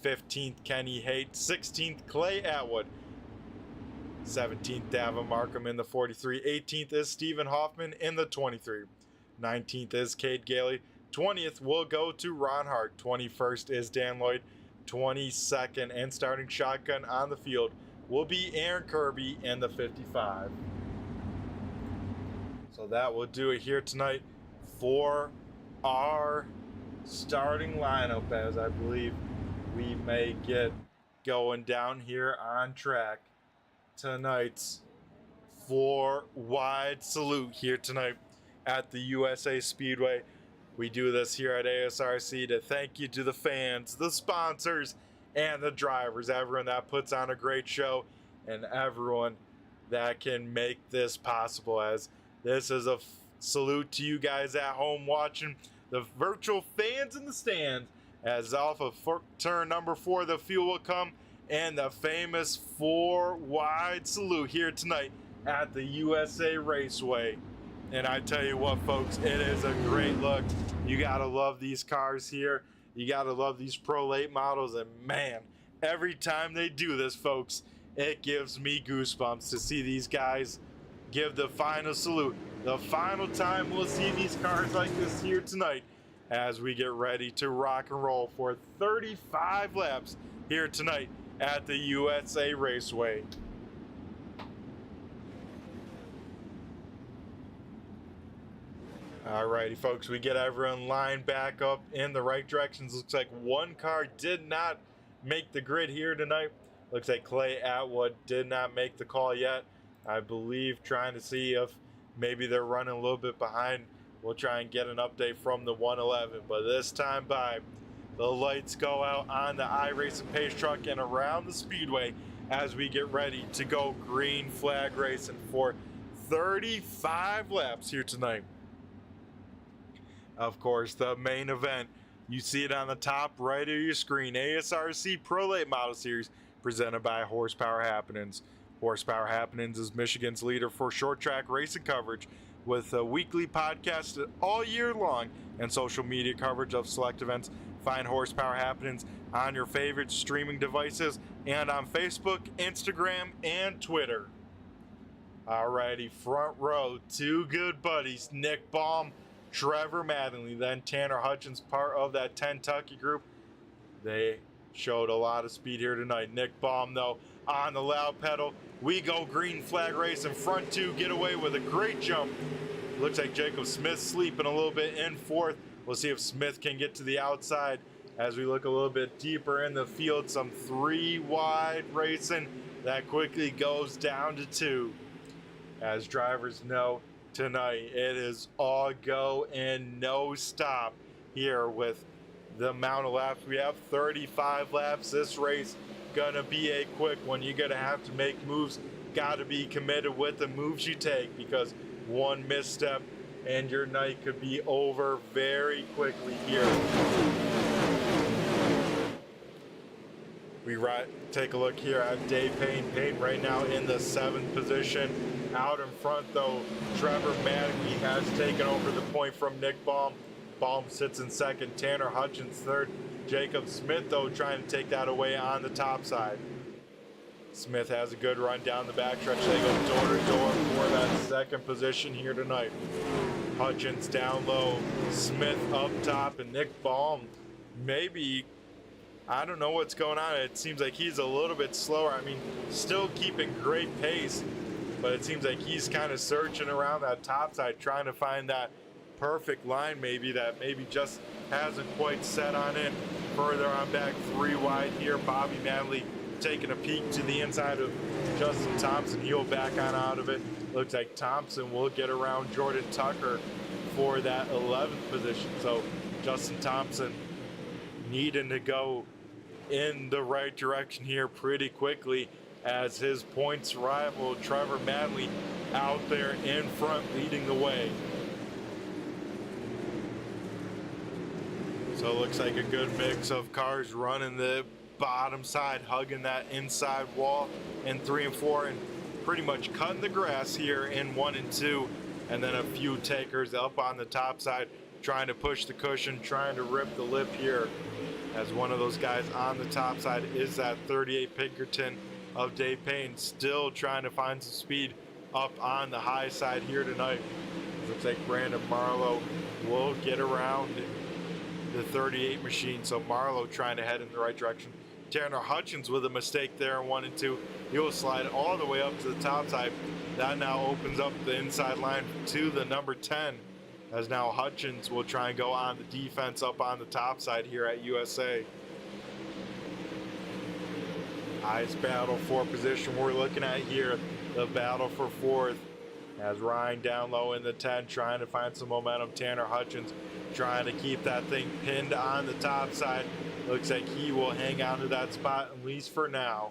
15th, Kenny Haight. 16th, Clay Atwood. 17th, Davin Markham in the 43. 18th is Stephen Hoffman in the 23. 19th is Cade Gailey. 20th will go to Ron Hart. 21st is Dan Lloyd. 22nd and starting shotgun on the field will be Aaron Kirby in the 55. So that will do it here tonight for our starting lineup, as I believe we may get going down here on track. Tonight's 4 wide salute here tonight at the USA Speedway. We do this here at ASRC to thank you to the fans, the sponsors, and the drivers, everyone that puts on a great show, and everyone that can make this possible, as this is a salute to you guys at home watching, the virtual fans in the stands, as off of turn number 4 the fuel will come, and the famous 4 wide salute here tonight at the USA Raceway. And I tell you what, folks, it is a great look. You gotta love these cars here. You gotta love these Pro Late models, and man, every time they do this, folks, it gives me goosebumps to see these guys give the final salute. The final time we'll see these cars like this here tonight, as we get ready to rock and roll for 35 laps here tonight at the USA Raceway. Alrighty, folks, we get everyone lined back up in the right directions. Looks like one car did not make the grid here tonight. Looks like Clay Atwood did not make the call yet. I believe trying to see if maybe they're running a little bit behind. We'll try and get an update from the 111, but this time by, the lights go out on the iRacing pace truck and around the Speedway as we get ready to go green flag racing for 35 laps here tonight. Of course, the main event, you see it on the top right of your screen, ASRC Pro Late Model Series, presented by Horsepower Happenings. Horsepower Happenings is Michigan's leader for short track racing coverage, with a weekly podcast all year long and social media coverage of select events. Find Horsepower Happenings on your favorite streaming devices and on Facebook, Instagram, and Twitter. Alrighty, front row, 2 good buddies, Nick Baum, Trevor Mattingly, then Tanner Hutchins, part of that Kentucky group. They showed a lot of speed here tonight. Nick Baum, though, on the loud pedal. We go green flag race in front 2, get away with a great jump. Looks like Jacob Smith sleeping a little bit in 4th. We'll see if Smith can get to the outside as we look a little bit deeper in the field. Some 3 wide racing that quickly goes down to 2. As drivers know, tonight it is all go and no stop here with the amount of laps we have. 35 laps. This race gonna be a quick one. You're gonna have to make moves. Gotta be committed with the moves you take, because one misstep and your night could be over very quickly here. We take a look here at Dave Payne. Payne right now in the 7th position. Out in front, though, Trevor Mattingly has taken over the point from Nick Baum. Baum sits in 2nd. Tanner Hutchins 3rd. Jacob Smith, though, trying to take that away on the top side. Smith has a good run down the backstretch. They go door to door for that 2nd position here tonight. Hutchins down low, Smith up top, and Nick Baum, maybe, I don't know what's going on. It seems like he's a little bit slower. I mean, still keeping great pace. but it seems like he's kind of searching around that top side, trying to find that perfect line maybe that maybe just hasn't quite set on in. Further on back, 3 wide here. Bobby Manley taking a peek to the inside of Justin Thompson. He'll back on out of it. Looks like Thompson will get around Jordan Tucker for that 11th position. So Justin Thompson needing to go in the right direction here pretty quickly as his points rival Trevor Manley out there in front leading the way. So it looks like a good mix of cars running the bottom side, hugging that inside wall in 3 and 4, and pretty much cutting the grass here in 1 and 2, and then a few takers up on the top side trying to push the cushion, trying to rip the lip here, as one of those guys on the top side is that 38 Pinkerton of Dave Payne, still trying to find some speed up on the high side here tonight. Looks like Brandon Marlowe will get around the 38 machine, so Marlowe trying to head in the right direction. Tanner Hutchins with a mistake there in 1 and 2. He will slide all the way up to the top side. That now opens up the inside line to the number 10, as now Hutchins will try and go on the defense up on the top side here at USA. Highest battle for position we're looking at here, the battle for 4th, as Ryan down low in the 10 trying to find some momentum. Tanner Hutchins trying to keep that thing pinned on the top side. Looks like he will hang on to that spot, at least for now.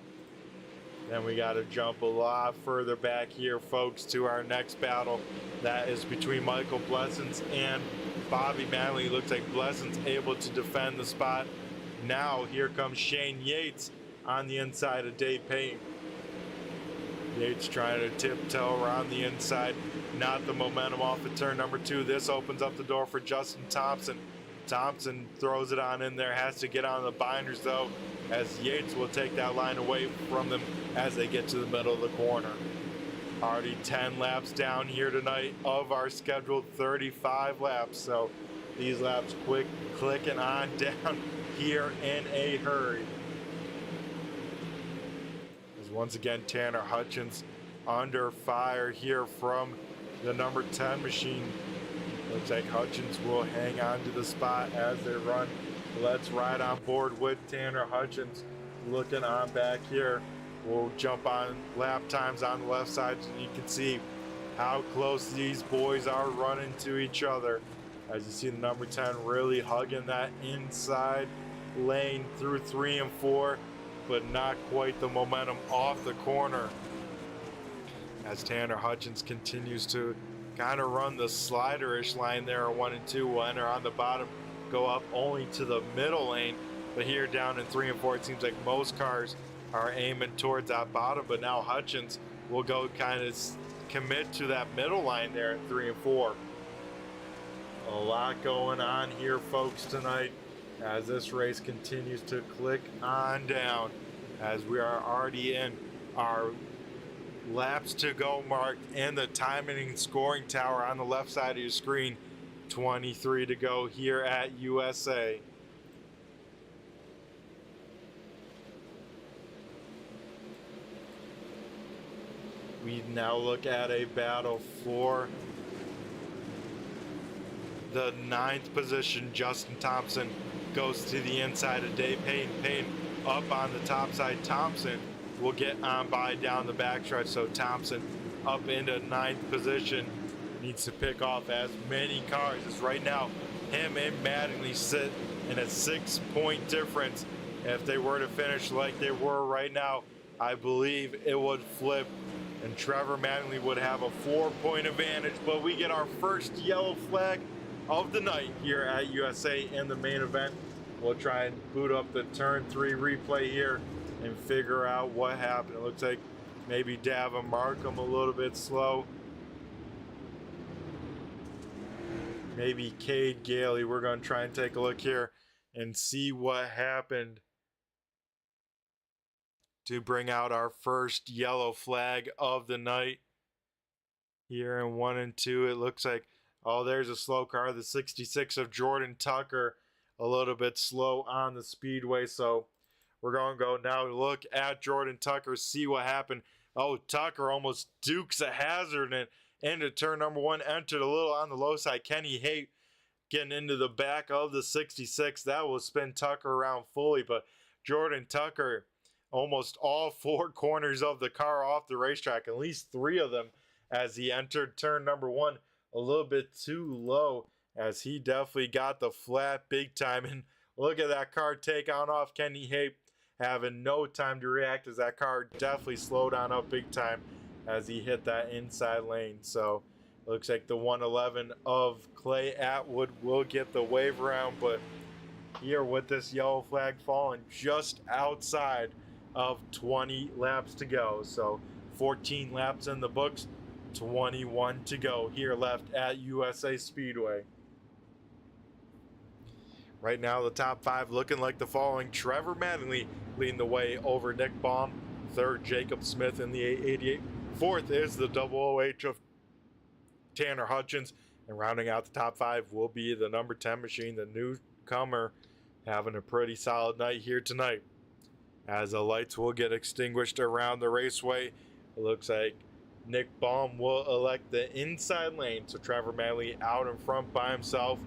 Then we got to jump a lot further back here, folks, to our next battle. That is between Michael Blessens and Bobby Manley. Looks like Blessens able to defend the spot. Now here comes Shane Yates on the inside of Dave Payne. Yates trying to tiptoe around the inside. Not the momentum off of turn number 2. This opens up the door for Justin Thompson. Thompson throws it on in there, has to get on the binders though, as Yates will take that line away from them as they get to the middle of the corner. Already 10 laps down here tonight of our scheduled 35 laps, so these laps quick clicking on down here in a hurry. As once again Tanner Hutchins under fire here from the number 10 machine. Looks like Hutchins will hang on to the spot as they run. Let's ride on board with Tanner Hutchins. Looking on back here. We'll jump on lap times on the left side so you can see how close these boys are running to each other. As you see the number 10 really hugging that inside lane through 3 and 4, but not quite the momentum off the corner. As Tanner Hutchins continues to kind of run the slider-ish line there on 1 and 2, will enter on the bottom, go up only to the middle lane, but here down in 3 and 4 it seems like most cars are aiming towards that bottom, but now Hutchins will go kind of commit to that middle line there in 3 and 4. A lot going on here, folks, tonight as this race continues to click on down, as we are already in our laps to go marked in the timing and scoring tower on the left side of your screen. 23 to go here at USA. We now look at a battle for the 9th position. Justin Thompson goes to the inside of Dave Payne. Payne up on the top side. Thompson will get on by down the backstretch, so Thompson up into 9th position. Needs to pick off as many cars as right now. Him and Mattingly sit in a 6-point difference. If they were to finish like they were right now, I believe it would flip and Trevor Mattingly would have a 4-point advantage. But we get our first yellow flag of the night here at USA in the main event. We'll try and boot up the turn 3 replay here and figure out what happened. It looks like maybe Davin Markham a little bit slow. Maybe Cade Gailey. We're going to try and take a look here and see what happened to bring out our first yellow flag of the night. Here in 1 and 2, it looks like, oh, there's a slow car. The 66 of Jordan Tucker, a little bit slow on the speedway. So we're going to go now look at Jordan Tucker, see what happened. Oh, Tucker almost dukes a hazard and into turn number 1, entered a little on the low side. Kenny Haight getting into the back of the 66. That will spin Tucker around fully, but Jordan Tucker, almost all 4 corners of the car off the racetrack, at least 3 of them, as he entered turn number 1 a little bit too low, as he definitely got the flat big time. And look at that car take on off. Kenny Haight having no time to react, as that car definitely slowed on up big time as he hit that inside lane. So looks like the 111 of Clay Atwood will get the wave around, but here with this yellow flag falling just outside of 20 laps to go. So 14 laps in the books, 21 to go here left at USA Speedway. Right now, the top 5 looking like the following. Trevor Mattingly leading the way over Nick Baum. 3rd, Jacob Smith in the 88. 4th is the double OH of Tanner Hutchins. And rounding out the top 5 will be the number 10 machine, the newcomer, having a pretty solid night here tonight. As the lights will get extinguished around the raceway, it looks like Nick Baum will elect the inside lane. So Trevor Mattingly out in front by himself.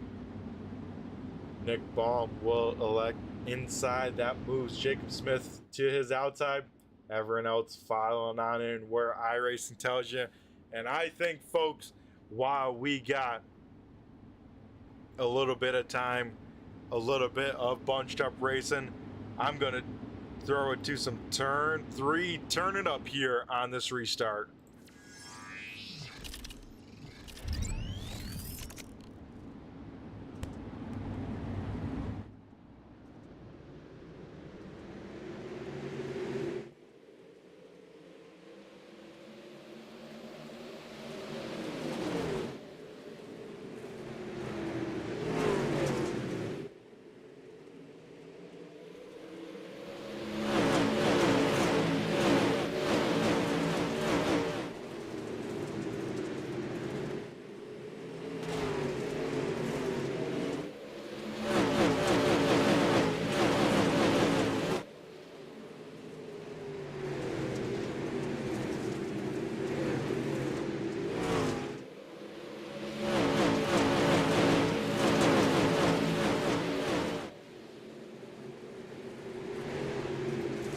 Nick Baum will elect inside. That moves Jacob Smith to his outside. Everyone else following on in where iRacing tells you. And I think, folks, while we got a little bit of time, a little bit of bunched up racing, I'm going to throw it to some turn 3, turn it up here on this restart.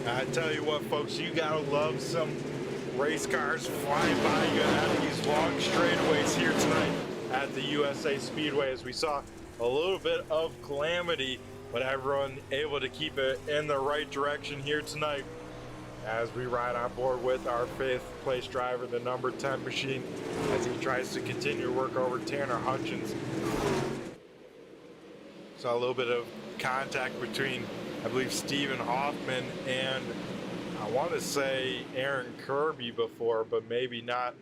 I tell you what, folks, you gotta love some race cars flying by you at these long straightaways here tonight at the USA Speedway, as we saw a little bit of calamity, but everyone able to keep it in the right direction here tonight as we ride on board with our 5th place driver, the number 10 machine, as he tries to continue to work over Tanner Hutchins. Saw a little bit of contact between, I believe, Stephen Hoffman and I want to say Aaron Kirby before, but maybe not,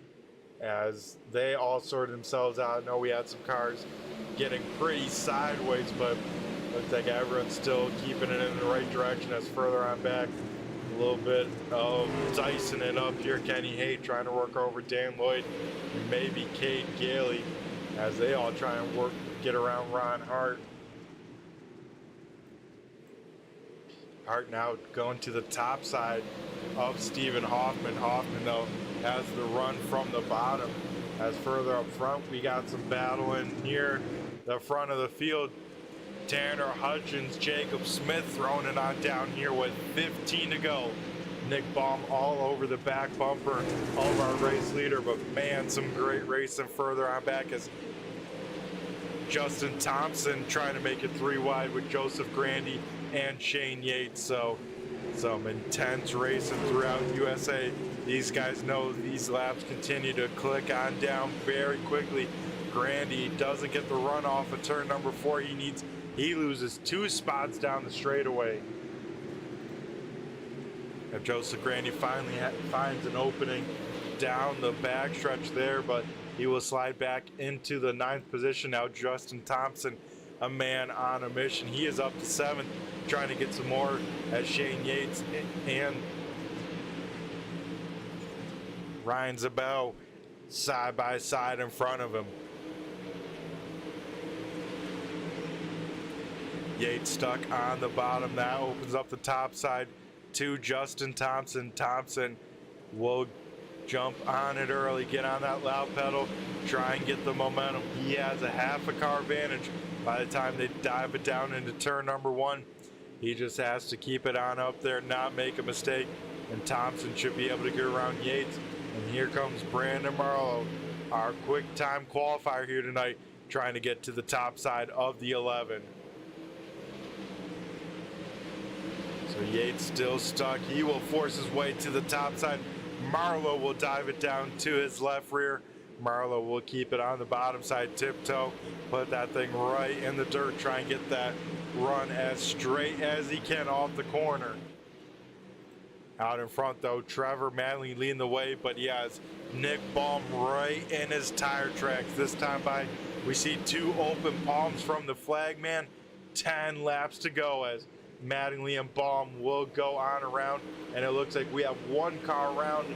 as they all sorted themselves out. I know we had some cars getting pretty sideways, but looks like everyone's still keeping it in the right direction. As further on back, a little bit of dicing it up here. Kenny Haight trying to work over Dan Lloyd and maybe Cade Gailey, as they all try and get around Ron Hart. Hart now going to the top side of Stephen Hoffman. Hoffman, though, has the run from the bottom. As further up front, we got some battling near the front of the field. Tanner Hutchins, Jacob Smith throwing it on down here with 15 to go. Nick Baum all over the back bumper of our race leader, but man, some great racing further on back as Justin Thompson trying to make it 3 wide with Joseph Grandy and Shane Yates. So some intense racing throughout USA. These guys know these laps continue to click on down very quickly. Grandy doesn't get the run off of turn number 4. He loses 2 spots down the straightaway. And Joseph Grandy finally finds an opening down the backstretch there, but he will slide back into the 9th position. Now Justin Thompson, a man on a mission. He is up to 7th, trying to get some more, as Shane Yates and Ryan Zabel side by side in front of him. Yates stuck on the bottom. That opens up the top side to Justin Thompson. Thompson will jump on it early, get on that loud pedal, try and get the momentum. He has a half a car advantage by the time they dive it down into turn number 1. He just has to keep it on up there, not make a mistake, and Thompson should be able to get around Yates. And here comes Brandon Marlowe, our quick time qualifier here tonight, trying to get to the top side of the 11. So Yates still stuck. He will force his way to the top side. Marlowe will dive it down to his left rear. Marlowe will keep it on the bottom side, tiptoe, put that thing right in the dirt, try and get that run as straight as he can off the corner. Out in front though, Trevor Manley leading the way, but he has Nick Baum right in his tire tracks. This time by, we see 2 open palms from the flagman. 10 laps to go as Mattingly and Baum will go on around, and it looks like we have 1 car around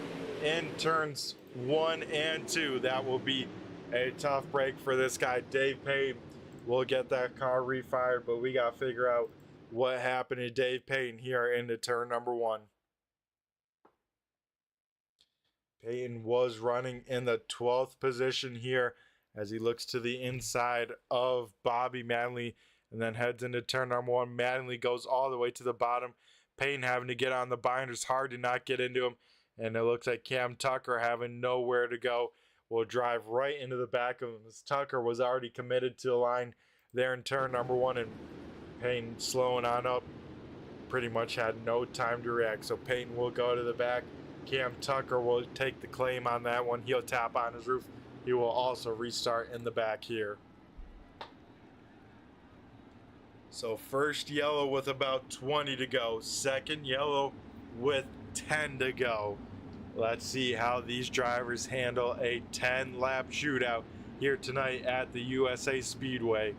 in turns 1 and 2. That will be a tough break for this guy. Dave Payton will get that car refired, but we got to figure out what happened to Dave Payton here into turn number 1. Payton was running in the 12th position here as he looks to the inside of Bobby Mattingly and then heads into turn number 1. Mattingly goes all the way to the bottom. Payton having to get on the binders hard to not get into him. And it looks like Cam Tucker having nowhere to go will drive right into the back of him. As Tucker was already committed to the line there in turn number 1, and Payton slowing on up pretty much had no time to react. So Payton will go to the back. Cam Tucker will take the claim on that one. He'll tap on his roof. He will also restart in the back here. So first yellow with about 20 to go. Second yellow with 10 to go. Let's see how these drivers handle a 10-lap shootout here tonight at the USA Speedway.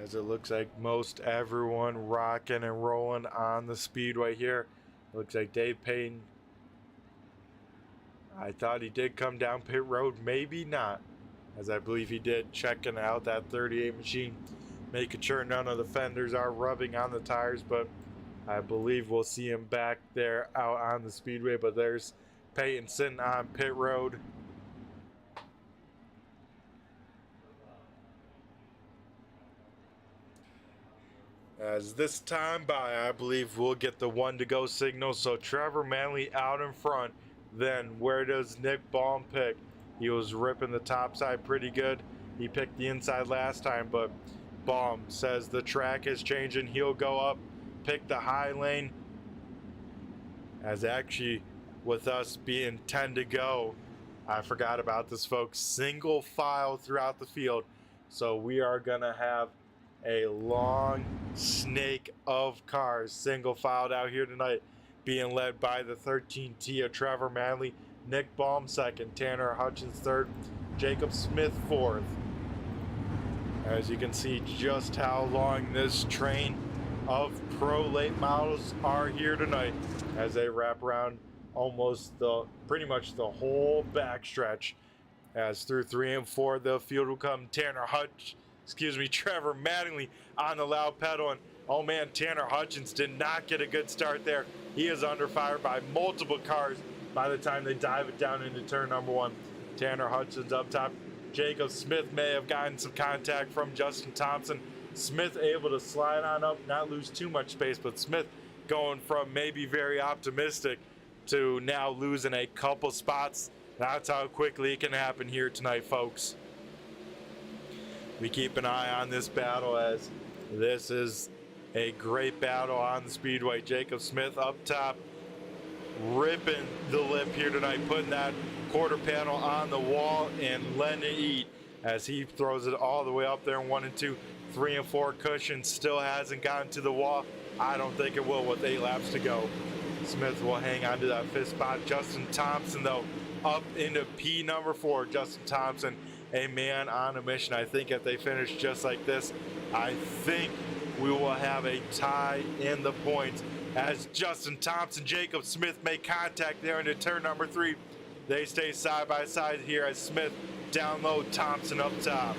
As it looks like most everyone rocking and rolling on the Speedway here. Looks like Dave Payton, I thought he did come down pit road, maybe not, as I believe he did, checking out that 38 machine, making sure none of the fenders are rubbing on the tires, but I believe we'll see him back there out on the Speedway. But there's Payton sitting on pit road. As this time by, I believe we'll get the 1 to go signal. So Trevor Manley out in front. Then where does Nick Baum pick? He was ripping the top side pretty good. He picked the inside last time, but Baum says the track is changing. He'll go up, pick the high lane. As actually with us being 10 to go, I forgot about this, folks. Single file throughout the field. So we are gonna have a long snake of cars single filed out here tonight, being led by the 13T of Trevor Manley, Nick Baum second, Tanner Hutchins third, Jacob Smith fourth. As you can see just how long this train of pro late models are here tonight as they wrap around almost pretty much the whole backstretch. As through 3 and 4 the field will come. Trevor Mattingly on the loud pedal, and oh man, Tanner Hutchins did not get a good start there. He is under fire by multiple cars by the time they dive it down into turn number 1. Tanner Hutchins up top. Jacob Smith may have gotten some contact from Justin Thompson. Smith able to slide on up, not lose too much space, but Smith going from maybe very optimistic to now losing a couple spots. That's how quickly it can happen here tonight, folks. We keep an eye on this battle as this is a great battle on the Speedway. Jacob Smith up top, ripping the lip here tonight, putting that quarter panel on the wall and letting it eat as he throws it all the way up there in 1 and 2. 3 and 4 cushion still hasn't gotten to the wall. I don't think it will with 8 laps to go. Smith will hang on to that 5th spot. Justin Thompson though up into P number 4. Justin Thompson, a man on a mission. I think if they finish just like this, I think we will have a tie in the points as Justin Thompson, Jacob Smith make contact there into turn number 3. They stay side by side here as Smith down low, Thompson up top.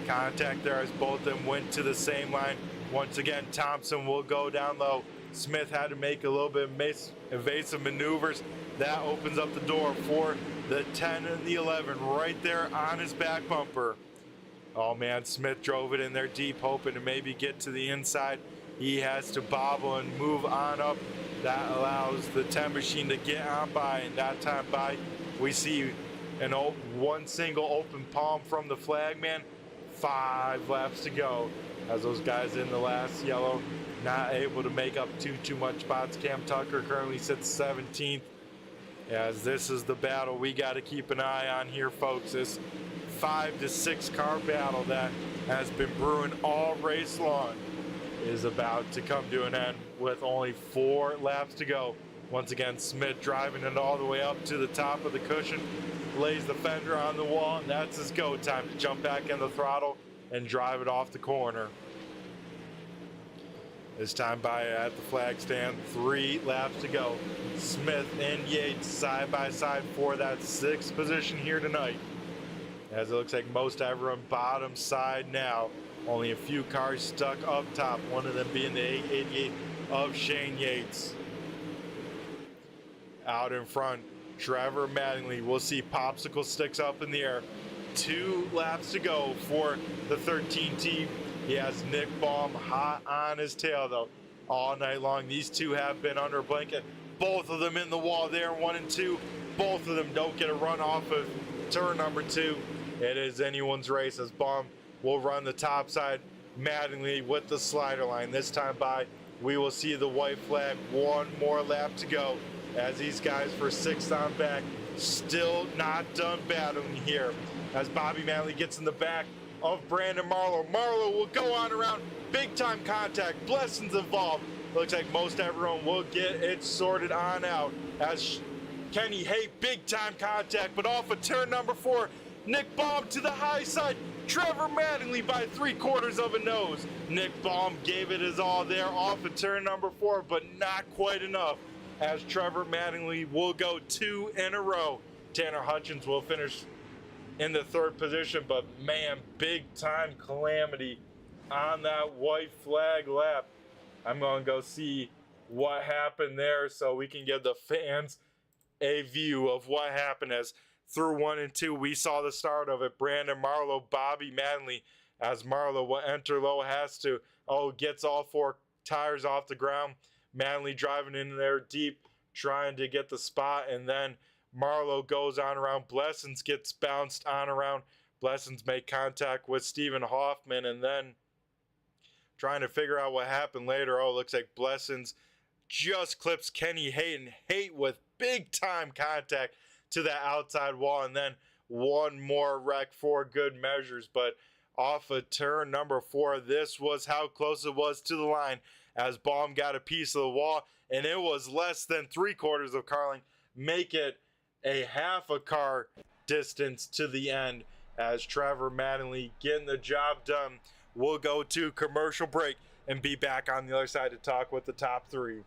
Contact there as both of them went to the same line. Once again, Thompson will go down low. Smith had to make a little bit of evasive maneuvers. That opens up the door for the 10 and the 11 right there on his back bumper. Oh man, Smith drove it in there deep, hoping to maybe get to the inside. He has to bobble and move on up. That allows the 10 machine to get on by, and that time by, we see one single open palm from the flagman. 5 laps to go as those guys in the last yellow not able to make up too much spots. Cam Tucker currently sits 17th. As this is the battle we got to keep an eye on here, folks. This 5 to 6 car battle that has been brewing all race long is about to come to an end with only 4 laps to go. Once again, Smith driving it all the way up to the top of the cushion, lays the fender on the wall, and that's his go time to jump back in the throttle and drive it off the corner. This time by at the flag stand, 3 laps to go. Smith and Yates side by side for that 6th position here tonight. As it looks like most everyone bottom side now. Only a few cars stuck up top, one of them being the 888 of Shane Yates. Out in front, Trevor Mattingly. We'll see popsicle sticks up in the air. 2 laps to go for the 13 team. He has Nick Baum hot on his tail, though, all night long. These two have been under a blanket. Both of them in the wall there, 1 and 2. Both of them don't get a run off of turn number 2. It is anyone's race as Baum will run the top side. Mattingly with the slider line. This time by, we will see the white flag. 1 more lap to go as these guys for 6th on back still not done battling here. As Bobby Manley gets in the back of Brandon Marlowe. Marlowe will go on around, big time contact, Blessings involved. Looks like most everyone will get it sorted on out as Kenny Haight, big time contact, but off of turn number 4, Nick Baum to the high side, Trevor Mattingly by 3/4 of a nose. Nick Baum gave it his all there off of turn number 4, but not quite enough as Trevor Mattingly will go 2 in a row. Tanner Hutchins will finish in the 3rd position, but man, big time calamity on that white flag lap. I'm going to go see what happened there so we can give the fans a view of what happened. As through 1 and 2, we saw the start of it. Brandon Marlowe, Bobby Manley, as Marlowe will enter low, gets all 4 tires off the ground. Manley driving in there deep, trying to get the spot, and then Marlowe goes on around. Blessings gets bounced on around. Blessings make contact with Stephen Hoffman, and then trying to figure out what happened later. Oh, it looks like Blessings just clips Kenny Haight, and Haight with big time contact to that outside wall, and then 1 more wreck for good measures. But off of turn number 4, this was how close it was to the line as Baum got a piece of the wall, and it was less than 3/4 of car length. Make it a half a car distance to the end as Trevor Mattingly getting the job done. We'll go to commercial break and be back on the other side to talk with the top 3.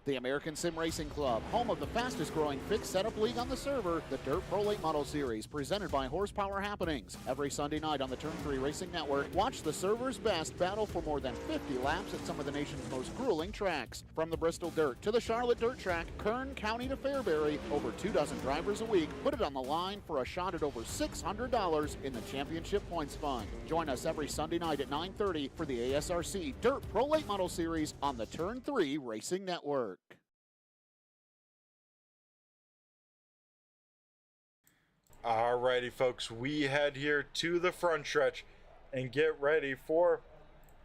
The American Sim Racing Club, home of the fastest growing fixed setup league on the server, the Dirt Pro Late Model Series, presented by Horsepower Happenings. Every Sunday night on the Turn 3 Racing Network, watch the server's best battle for more than 50 laps at some of the nation's most grueling tracks. From the Bristol Dirt to the Charlotte Dirt Track, Kern County to Fairbury, over 24 drivers a week put it on the line for a shot at over $600 in the Championship Points Fund. Join us every Sunday night at 9:30 for the ASRC Dirt Pro Late Model Series on the Turn 3 Racing Network. Alrighty, folks, we head here to the front stretch and get ready for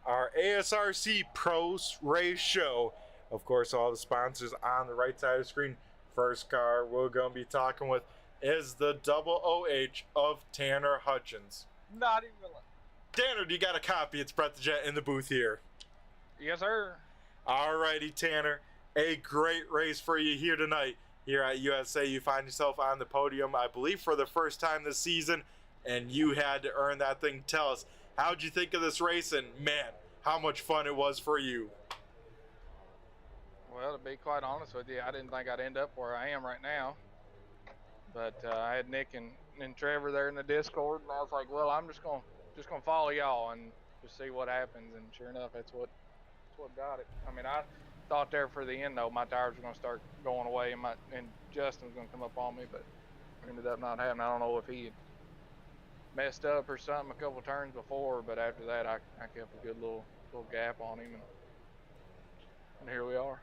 our ASRC Pros Race Show. Of course, all the sponsors on the right side of the screen. First car we're going to be talking with is the Double OH of Tanner Hutchins. Not even. Tanner, do you got a copy? It's Brett the Jet in the booth here. Yes, sir. Alrighty, Tanner, a great race for you here tonight. Here at USA, you find yourself on the podium, I believe, for the first time this season, and you had to earn that thing. Tell us, how'd you think of this race, and man, how much fun it was for you? Well, to be quite honest with you, I didn't think I'd end up where I am right now. But I had Nick and Trevor there in the Discord, and I was like, well, I'm just gonna follow y'all, and just see what happens. And sure enough, that's what got it. I mean, I thought there for the end though, my tires were going to start going away, and Justin was going to come up on me, but it ended up not happening. I don't know if he had messed up or something a couple turns before, but after that, I kept a good little gap on him, and here we are.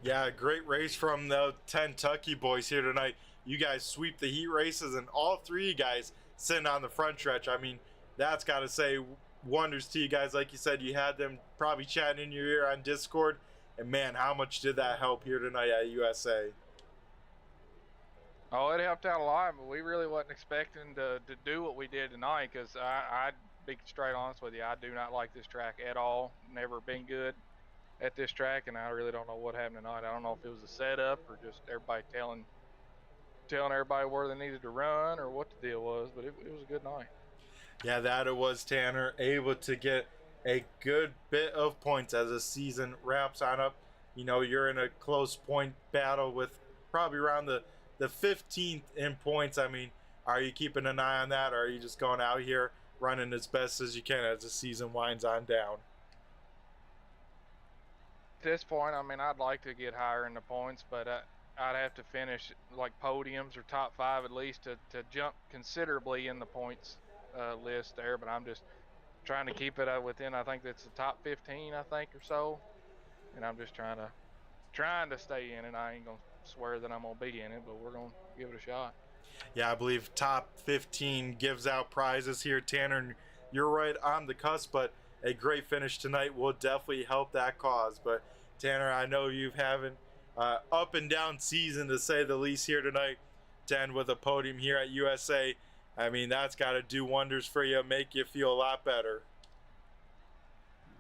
Yeah, great race from the Kentucky boys here tonight. You guys sweep the heat races, and all three of you guys sitting on the front stretch. I mean, that's got to say wonders to you guys. Like you said, you had them probably chatting in your ear on Discord, and man, how much did that help here tonight at USA? Oh, it helped out a lot, but we really wasn't expecting to do what we did tonight, because I'd be straight honest with you, I do not like this track at all. Never been good at this track, and I really don't know what happened tonight. I don't know if it was a setup or just everybody telling everybody where they needed to run or what the deal was, but it was a good night. Yeah, that it was, Tanner. Able to get a good bit of points as the season wraps on up. You know, you're in a close point battle with probably around the 15th in points. I mean, are you keeping an eye on that, or are you just going out here running as best as you can as the season winds on down? At this point, I mean, I'd like to get higher in the points, but I'd have to finish like podiums or top 5 at least to jump considerably in the points list there. But I'm just trying to keep it within, I think that's the top 15, I think, or so. And I'm just trying to stay in it. I ain't gonna swear that I'm gonna be in it, but we're gonna give it a shot. Yeah, I believe top 15 gives out prizes here, Tanner. And you're right on the cusp, but a great finish tonight will definitely help that cause. But Tanner, I know you've having up and down season to say the least here tonight, to end with a podium here at USA. I mean, that's got to do wonders for you, make you feel a lot better.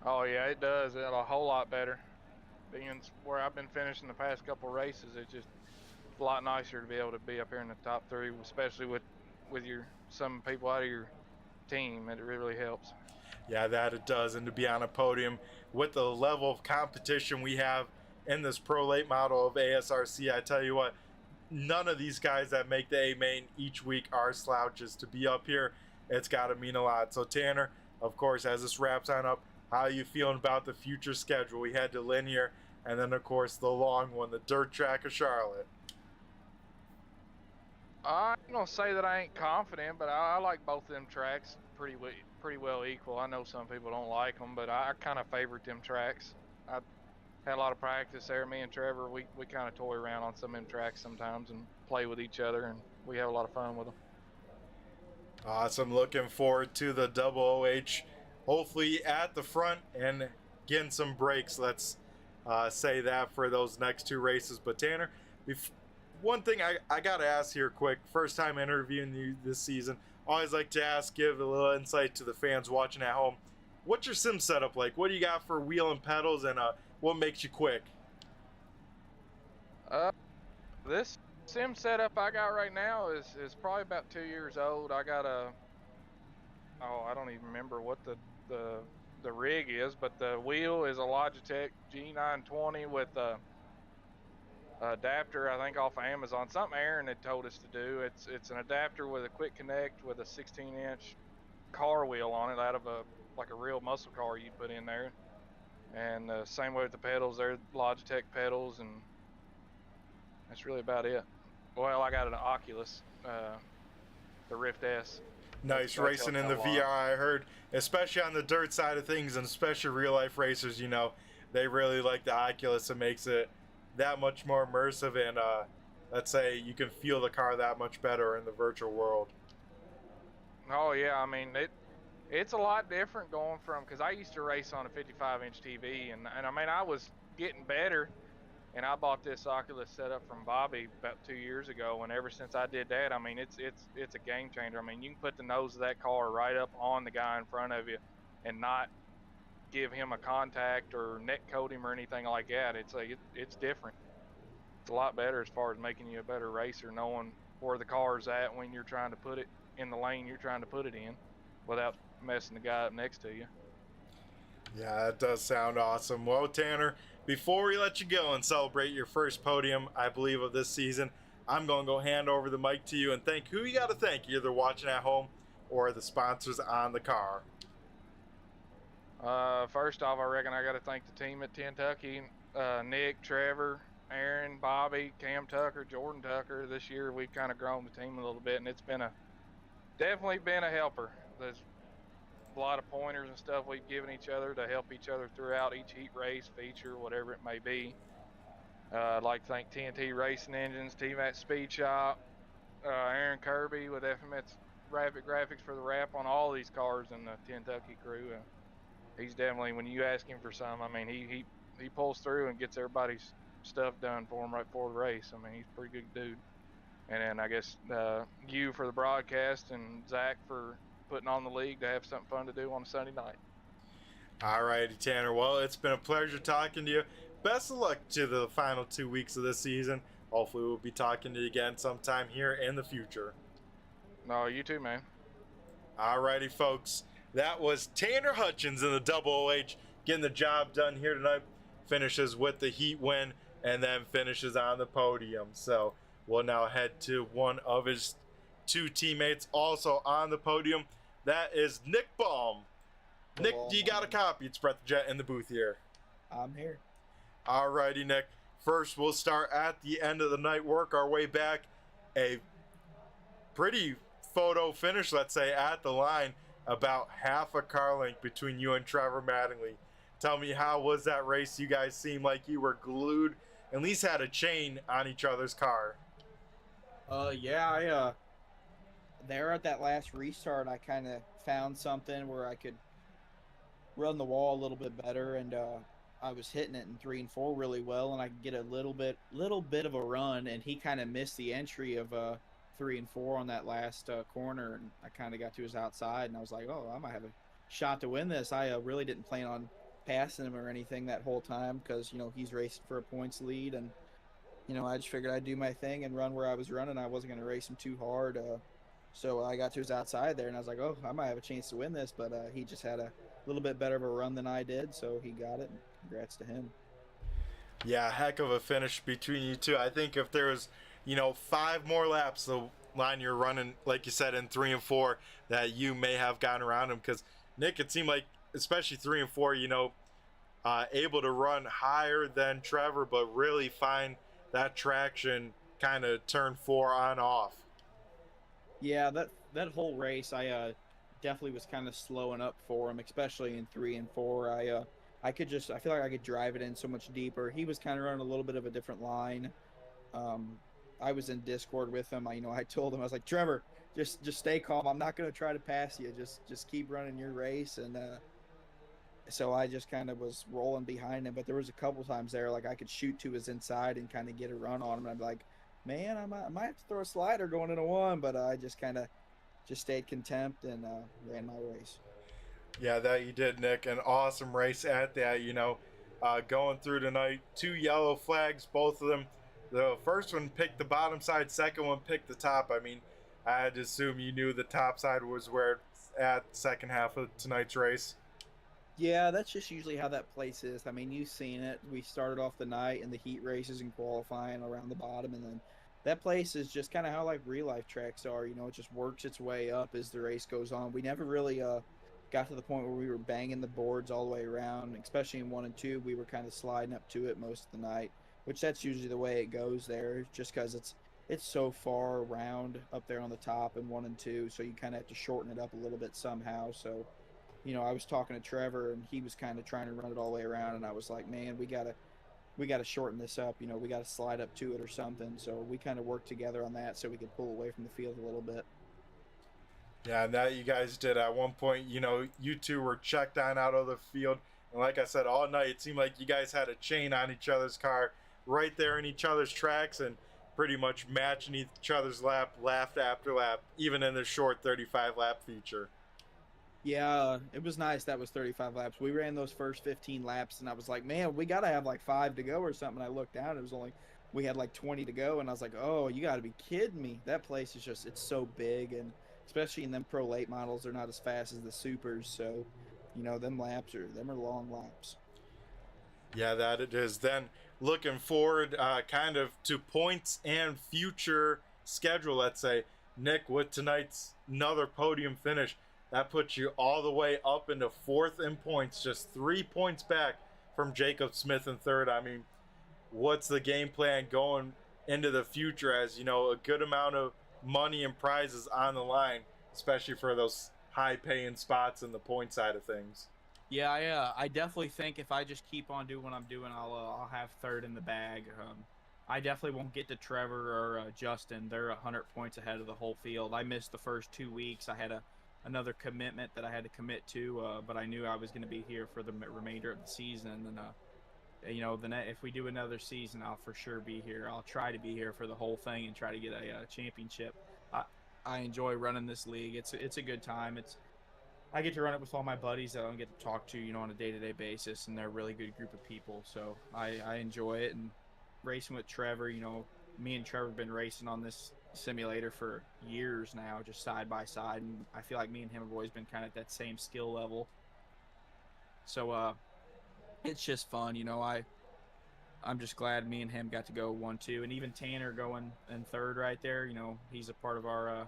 Oh yeah, it does. It's a whole lot better. Being where I've been finishing the past couple races, it's just a lot nicer to be able to be up here in the top 3, especially with some people out of your team. It really helps. Yeah, that it does. And to be on a podium with the level of competition we have in this pro late model of ASRC, I tell you what, none of these guys that make the A main each week are slouches. To be up here, it's got to mean a lot. So Tanner, of course, as this wraps on up, how are you feeling about the future schedule? We had the linear, and then of course the long one, the dirt track of Charlotte. I'm gonna say that I ain't confident, but I like both of them tracks pretty well equal. I know some people don't like them, but I kind of favorite them tracks. I had a lot of practice there. Me and Trevor, we kind of toy around on some of them tracks sometimes and play with each other, and we have a lot of fun with them. Awesome. Looking forward to the double OH, hopefully at the front and getting some breaks. Let's say that for those next 2 races. But Tanner, one thing I got to ask here quick, first time interviewing you this season, always like to ask, give a little insight to the fans watching at home. What's your sim setup like? What do you got for wheel and pedals, and what makes you quick? This sim setup I got right now is probably about 2 years old. I got I don't even remember what the rig is, but the wheel is a Logitech G920 with a adapter, I think off of Amazon. Something Aaron had told us to do. It's an adapter with a quick connect with a 16-inch car wheel on it, out of like a real muscle car you put in there. And same way with the pedals, they're Logitech pedals, and that's really about it. Well, I got an Oculus, the Rift S. Nice. That racing in the VR, I heard, especially on the dirt side of things, and especially real life racers, you know, they really like the Oculus. It makes it that much more immersive, and let's say you can feel the car that much better in the virtual world. Oh yeah, I mean it's a lot different going from, because I used to race on a 55-inch TV, and I mean I was getting better, and I bought this Oculus setup from Bobby about 2 years ago, and ever since I did that, I mean it's a game changer. I mean, you can put the nose of that car right up on the guy in front of you and not give him a contact or net code him or anything like that. It's different. It's a lot better as far as making you a better racer, knowing where the car's at when you're trying to put it in the lane you're trying to put it in without messing the guy up next to you. Yeah, that does sound awesome. Well, Tanner, before we let you go and celebrate your first podium, I believe, of this season, I'm going to go hand over the mic to you and thank who you got to thank, either watching at home or the sponsors on the car. First off, I reckon I got to thank the team at Kentucky, Nick, Trevor, Aaron, Bobby, Cam Tucker, Jordan Tucker. This year we've kind of grown the team a little bit, and it's been definitely been a helper. There's a lot of pointers and stuff we've given each other to help each other throughout each heat race, feature, whatever it may be. I'd like to thank TNT Racing Engines, Team at Speed Shop, Aaron Kirby with FMS Rapid Graphixs for the wrap on all these cars and the Kentucky crew. He's definitely, when you ask him for some, I mean, he pulls through and gets everybody's stuff done for him right before the race. I mean, he's a pretty good dude. And then I guess you for the broadcast and Zach for putting on the league to have something fun to do on a Sunday night. All righty, Tanner. Well, it's been a pleasure talking to you. Best of luck to the final 2 weeks of this season. Hopefully we'll be talking to you again sometime here in the future. No, you too, man. All righty, folks. That was Tanner Hutchins in the Double OH getting the job done here tonight. Finishes with the heat win and then finishes on the podium. So we'll now head to one of his two teammates also on the podium. That is Nick Baum. Nick, you got a copy? It's Brett the Jet in the booth here. I'm here. All righty, Nick. First, we'll start at the end of the night, work our way back. A pretty photo finish, let's say, at the line. About half a car length between you and Trevor Mattingly. Tell me, how was that race? You guys seemed like you were glued, at least had a chain on each other's car. Yeah, there at that last restart, I kind of found something where I could run the wall a little bit better, and I was hitting it in 3 and 4 really well, and I could get a little bit of a run, and he kind of missed the entry of 3 and 4 on that last corner, and I kind of got to his outside, and I was like, oh, I might have a shot to win this. I really didn't plan on passing him or anything that whole time because, you know, he's racing for a points lead, and, you know, I just figured I'd do my thing and run where I was running. I wasn't going to race him too hard, so I got to his outside there, and I was like, oh, I might have a chance to win this, but he just had a little bit better of a run than I did, so he got it, and congrats to him. Yeah, heck of a finish between you two. I think if there was, you know, 5 more laps, the line you're running, like you said, in 3 and 4, that you may have gotten around him, because Nick, it seemed like, especially 3 and 4, you know, able to run higher than Trevor, but really find that traction kind of turn 4 on off. Yeah, that whole race, I definitely was kind of slowing up for him, especially in 3 and 4. I feel like I could drive it in so much deeper. He was kind of running a little bit of a different line. I was in Discord with him. I told him, I was like, Trevor, just stay calm. I'm not going to try to pass you. Just keep running your race. And so I just kind of was rolling behind him. But there was a couple times there, like I could shoot to his inside and kind of get a run on him. And I'd be like, man, I might have to throw a slider going into 1. But I just kind of stayed contempt and ran my race. Yeah, that you did, Nick. An awesome race at that, you know. Going through tonight, 2 yellow flags, both of them. The first one picked the bottom side, second one picked the top. I mean, I had to assume you knew the top side was where it's at second half of tonight's race. Yeah, that's just usually how that place is. I mean, you've seen it. We started off the night in the heat races and qualifying around the bottom, and then that place is just kind of how like real life tracks are. You know, it just works its way up as the race goes on. We never really got to the point where we were banging the boards all the way around, especially in 1 and 2. We were kind of sliding up to it most of the night, which that's usually the way it goes there, just because it's so far around up there on the top in 1 and 2, so you kind of have to shorten it up a little bit somehow. So, you know, I was talking to Trevor, and he was kind of trying to run it all the way around, and I was like, man, we gotta shorten this up. You know, we gotta slide up to it or something. So we kind of worked together on that so we could pull away from the field a little bit. Yeah, and that you guys did at one point. You know, you two were checked on out of the field, and like I said, all night it seemed like you guys had a chain on each other's car, right there in each other's tracks, and pretty much matching each other's lap after lap, even in the short 35 lap feature. Yeah, it was nice. That was 35 laps. We ran those first 15 laps, and I was like, man, we got to have like 5 to go or something. I looked down, we had like 20 to go, and I was like, oh, you got to be kidding me. That place is just, it's so big, and especially in them pro late models, they're not as fast as the supers. So, you know, them are long laps. Yeah, that it is. Then looking forward kind of to points and future schedule, let's say, Nick, with tonight's another podium finish, That puts you all the way up into 4th in points, just 3 points back from Jacob Smith in 3rd. I mean, what's the game plan going into the future, as you know, a good amount of money and prizes on the line, especially for those high paying spots in the point side of things? Yeah, I definitely think if I just keep on doing what I'm doing, I'll have 3rd in the bag. I definitely won't get to Trevor or Justin. They're 100 points ahead of the whole field. I missed the first 2 weeks. I had another commitment that I had to commit to, but I knew I was going to be here for the remainder of the season. And you know, if we do another season, I'll for sure be here. I'll try to be here for the whole thing and try to get a championship. I enjoy running this league. It's a good time. I get to run it with all my buddies that I don't get to talk to, you know, on a day-to-day basis, and they're a really good group of people. So I enjoy it. And racing with Trevor, you know, me and Trevor have been racing on this simulator for years now, just side by side, and I feel like me and him have always been kind of at that same skill level. So it's just fun, you know. I'm just glad me and him got to go 1-2, and even Tanner going in 3rd right there. You know, he's a part of our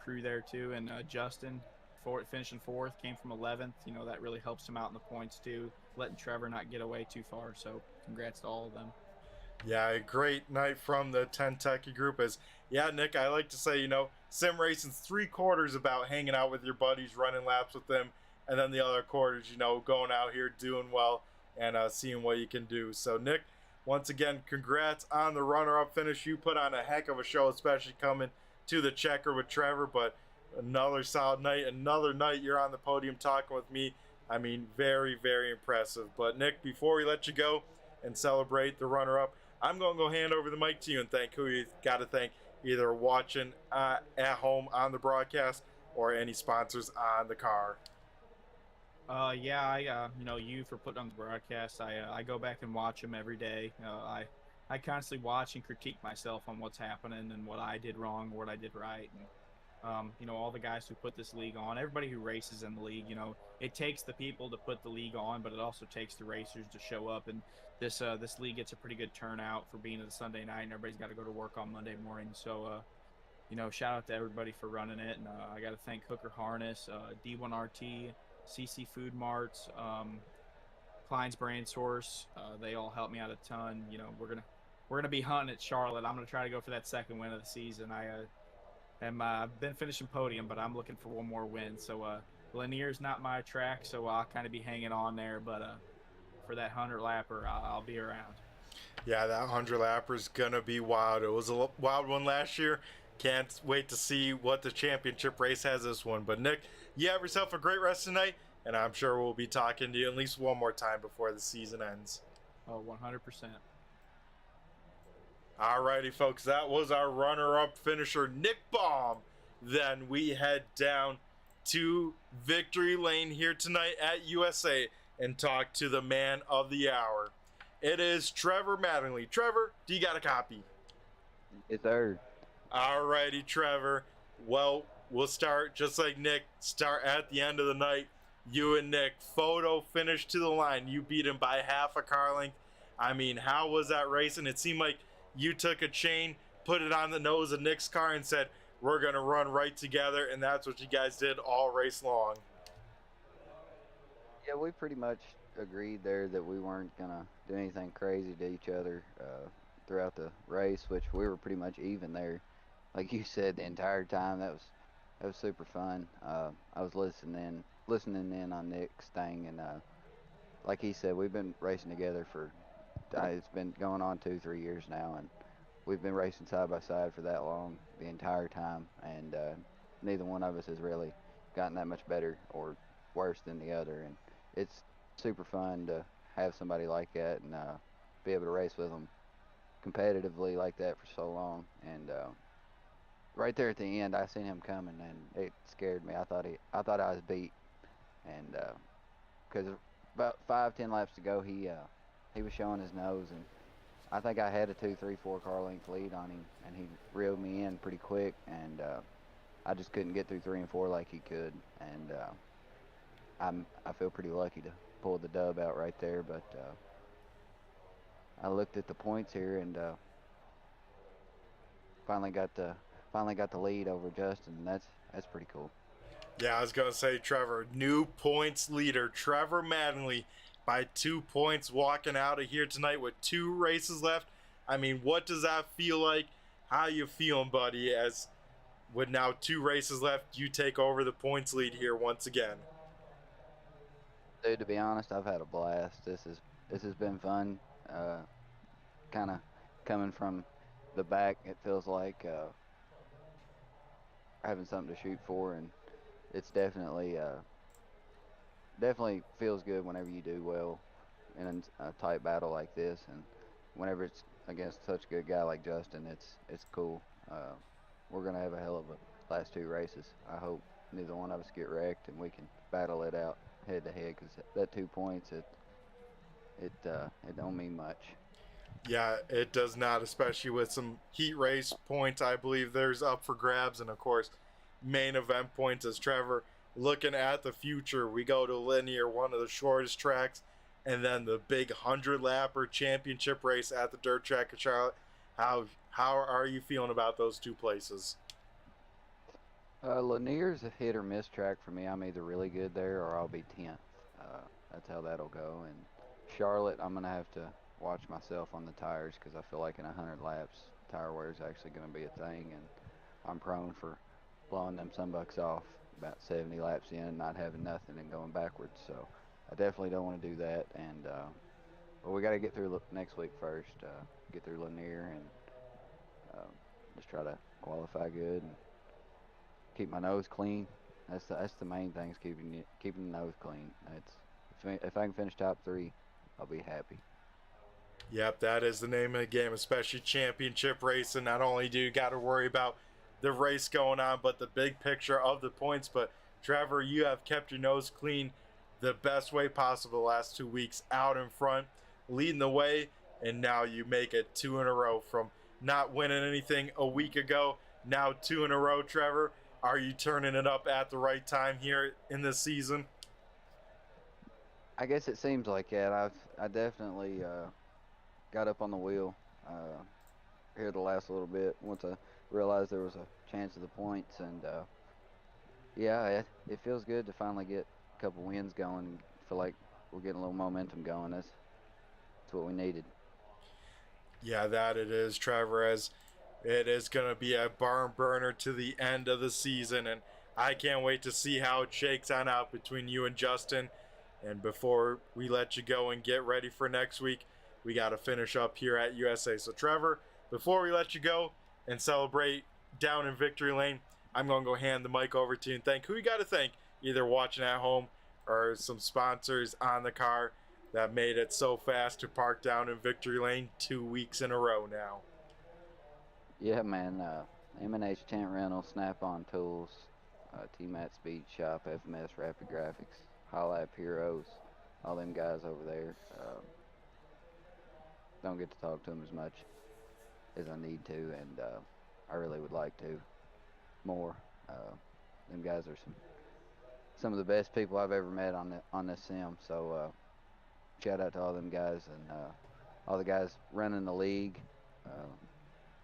crew there too, and Justin finishing 4th, came from 11th. You know, that really helps him out in the points too, letting Trevor not get away too far. So congrats to all of them. Yeah, a great night from the Kentucky group. As yeah, Nick, I like to say, you know, sim racing's 3/4 about hanging out with your buddies, running laps with them, and then the other quarters, you know, going out here doing well and seeing what you can do. So Nick, once again, congrats on the runner-up finish. You put on a heck of a show, especially coming to the checker with Trevor. But another solid night, another night you're on the podium talking with me. I mean, very, very impressive. But Nick, before we let you go and celebrate the runner-up, I'm going to go hand over the mic to you and thank who you got to thank, either watching at home on the broadcast or any sponsors on the car. Yeah, you know, you for putting on the broadcast. I go back and watch them every day. I constantly watch and critique myself on what's happening and what I did wrong, what I did right. And you know, all the guys who put this league on, everybody who races in the league, you know, it takes the people to put the league on, but it also takes the racers to show up. And this league gets a pretty good turnout for being a Sunday night, and everybody's got to go to work on Monday morning. So you know, shout out to everybody for running it. And I got to thank Hooker Harness, D1RT, CC Food Marts, Klein's Brand Source. They all helped me out a ton. You know, we're gonna be hunting at Charlotte. I'm gonna try to go for that 2nd win of the season. I've been finishing podium, but I'm looking for one more win. So Lanier's not my track, so I'll kind of be hanging on there. But for that 100 lapper, I'll be around. Yeah, that 100 lapper is gonna be wild. It was a wild one last year. Can't wait to see what the championship race has this one. But Nick, you have yourself a great rest tonight, and I'm sure we'll be talking to you at least one more time before the season ends. Oh, 100%. Alrighty, folks, that was our runner-up finisher, Nick Baum. Then we head down to Victory Lane here tonight at USA and talk to the man of the hour. It is Trevor Mattingly. Trevor, do you got a copy? Yes, sir. Alrighty, Trevor. Well, we'll start just like Nick. Start at the end of the night. You and Nick, photo finish to the line. You beat him by half a car length. I mean, how was that racing? It seemed like you took a chain, put it on the nose of Nick's car, and said, "We're gonna run right together," and that's what you guys did all race long. Yeah, we pretty much agreed there that we weren't gonna do anything crazy to each other throughout the race, which we were pretty much even there. Like you said, the entire time, that was super fun. I was listening in on Nick's thing, and like he said, we've been racing together for it's been going on 2-3 years now, and we've been racing side by side for that long the entire time, and neither one of us has really gotten that much better or worse than the other, and it's super fun to have somebody like that and be able to race with them competitively like that for so long. And right there at the end, I seen him coming, and it scared me. I thought I was beat, and because about 5-10 laps to go, he was showing his nose, and I think I had a 2-3-4 car length lead on him, and he reeled me in pretty quick, and I just couldn't get through 3 and 4 like he could, and I feel pretty lucky to pull the dub out right there. But I looked at the points here, and finally got the lead over Justin, and that's pretty cool. Yeah, I was going to say, Trevor, new points leader, Trevor Mattingly, by 2 points, walking out of here tonight with 2 races left. I mean, what does that feel like? How you feeling, buddy, as with now 2 races left, you take over the points lead here once again? Dude, to be honest, I've had a blast. This has been fun. Kind of coming from the back, it feels like having something to shoot for, and it's definitely feels good whenever you do well in a tight battle like this, and whenever it's against such a good guy like Justin, it's cool. We're gonna have a hell of a last 2 races. I hope neither one of us get wrecked and we can battle it out head to head, because that 2 points, it don't mean much. Yeah, it does not, especially with some heat race points. I believe there's up for grabs, and of course, main event points. As Trevor, looking at the future, we go to linear, one of the shortest tracks, and then the big 100-lapper championship race at the dirt track of Charlotte. How are you feeling about those 2 places? Lanier's a hit or miss track for me. I'm either really good there or I'll be 10th. That's how that'll go. And Charlotte, I'm gonna have to watch myself on the tires, because I feel like in 100 laps, tire wear is actually going to be a thing, and I'm prone for blowing them sunbucks off about 70 laps in and not having nothing and going backwards. So I definitely don't want to do that. And but we got to get through next week first. Get through Lanier and just try to qualify good and keep my nose clean. That's the main thing, is keeping the nose clean. If I can finish top 3, I'll be happy. Yep, that is the name of the game, especially championship racing. Not only do you got to worry about the race going on, but the big picture of the points. But Trevor, you have kept your nose clean the best way possible the last 2 weeks, out in front, leading the way, and now you make it 2 in a row from not winning anything a week ago. Now 2 in a row, Trevor. Are you turning it up at the right time here in this season? I guess it seems like that. I definitely got up on the wheel here the last little bit once I realized there was a chance of the points, and yeah, it feels good to finally get a couple wins going and feel like we're getting a little momentum going. That's what we needed. Yeah, that it is, Trevor, as it is going to be a barn burner to the end of the season, and I can't wait to see how it shakes on out between you and Justin. And before we let you go and get ready for next week, we got to finish up here at USA. So, Trevor, before we let you go and celebrate down in victory lane, I'm going to go hand the mic over to you and thank who you got to thank, either watching at home or some sponsors on the car that made it so fast to park down in victory lane 2 weeks in a row now. Yeah, man. M&H Tent Rental, Snap-on Tools, T-Mat Speed Shop, FMS Rapid Graphixs, HotLap Heros, all them guys over there. Don't get to talk to them as much as I need to, and I really would like to more. Them guys are some of the best people I've ever met on this sim. So shout out to all them guys and all the guys running the league.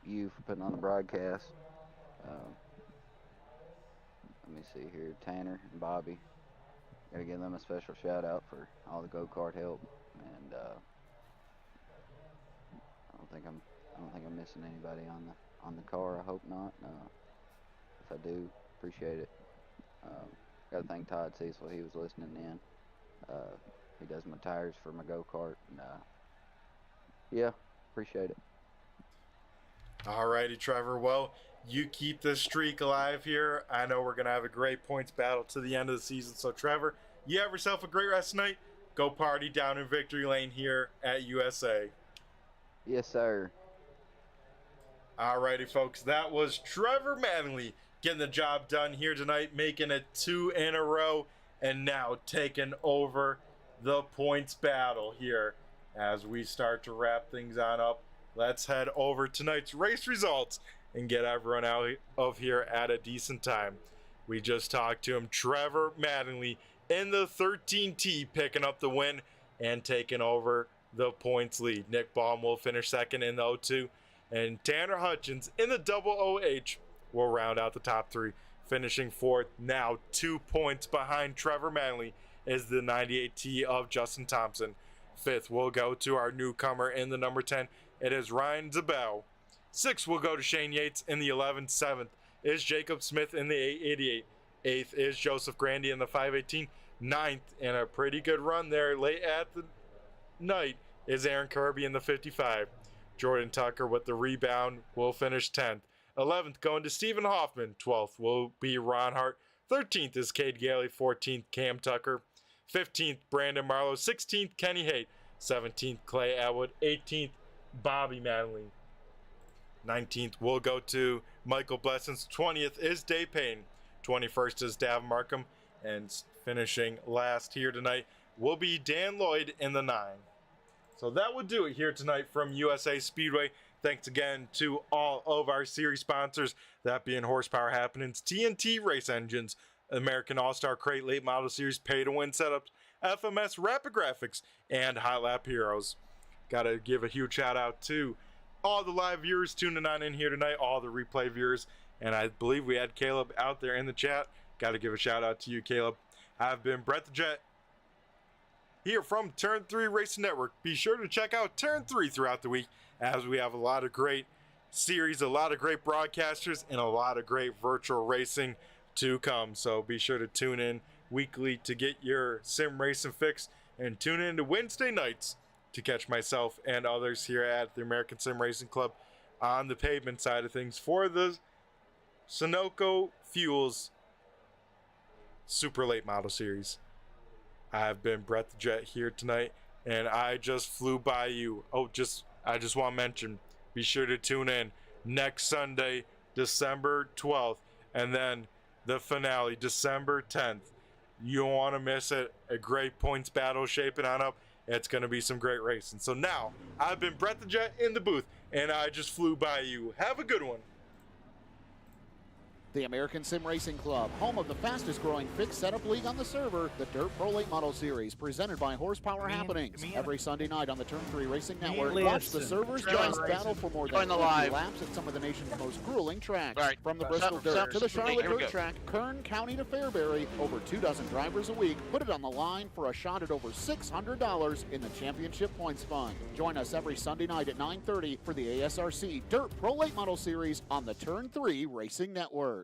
You for putting on the broadcast. Let me see here, Tanner and Bobby. Gotta give them a special shout out for all the go-kart help, and I don't think I'm missing anybody on the car. I hope not. If I do, appreciate it. Gotta thank Todd Cecil. He was listening in. He does my tires for my go-kart, and yeah, appreciate it. Alrighty, Trevor. Well, you keep this streak alive here. I know we're going to have a great points battle to the end of the season. So, Trevor, you have yourself a great rest tonight. Go party down in victory lane here at USA. Yes, sir. Alrighty, folks. That was Trevor Mattingly getting the job done here tonight, making it 2 in a row, and now taking over the points battle here as we start to wrap things on up. Let's head over tonight's race results and get everyone out of here at a decent time. We just talked to him, Trevor Mattingly in the 13T, picking up the win and taking over the points lead. Nick Baum will finish second in the 02, and Tanner Hutchins in the double OH will round out the top 3. Finishing fourth, now 2 points behind Trevor Manley, is the 98T of Justin Thompson. Fifth will go to our newcomer in the number 10. It is Ryan Zabel. Sixth will go to Shane Yates in the 11. Seventh is Jacob Smith in the 888. Eighth is Joseph Grandy in the 518. Ninth, and a pretty good run there late at the night, is Aaron Kirby in the 55. Jordan Tucker with the rebound will finish 10th. 11th going to Stephen Hoffman. 12th will be Ron Hart. 13th is Cade Gailey. 14th Cam Tucker. 15th Brandon Marlowe. 16th Kenny Haight. 17th Clay Atwood. 18th Bobby Manley. 19th will go to Michael Blessings. 20th is Dave Payne. 21st is Davin Markham. And finishing last here tonight will be Dan Lloyd in the 9. So that would do it here tonight from USA Speedway. Thanks again to all of our series sponsors, that being Horsepower Happenings, TNT Race Engines, American All-Star Crate Late Model Series Pay-to-Win Setups, FMS Rapid Graphixs, and HotLap Heros. Gotta give a huge shout out to all the live viewers tuning on in here tonight, all the replay viewers, and I believe we had Caleb out there in the chat. Gotta give a shout out to you, Caleb. I've been Brett the Jet here from Turn 3 Racing Network. Be sure to check out Turn 3 throughout the week, as we have a lot of great series, a lot of great broadcasters, and a lot of great virtual racing to come. So be sure to tune in weekly to get your sim racing fix, and tune in to Wednesday nights to catch myself and others here at the American Sim Racing Club on the pavement side of things for the Sunoco Fuels Super Late Model Series. I've been Brett the Jet here tonight, and I just flew by you. I just want to mention, be sure to tune in next Sunday, December 12th, and then the finale, December 10th. You don't want to miss it. A great points battle shaping on up. It's going to be some great racing. So now, I've been Brett the Jet in the booth, and I just flew by you. Have a good one. The American Sim Racing Club, home of the fastest growing fixed setup league on the server, the Dirt Pro Late Model Series, presented by Horsepower Happenings. Every Sunday night on the Turn 3 Racing Network, watch the servers just battle for more than 50 laps at some of the nation's most grueling tracks. Right. From the Bristol Dirt to the Charlotte Dirt Track, Kern County to Fairbury, over 24 drivers a week put it on the line for a shot at over $600 in the championship points fund. Join us every Sunday night at 9:30 for the ASRC Dirt Pro Late Model Series on the Turn 3 Racing Network.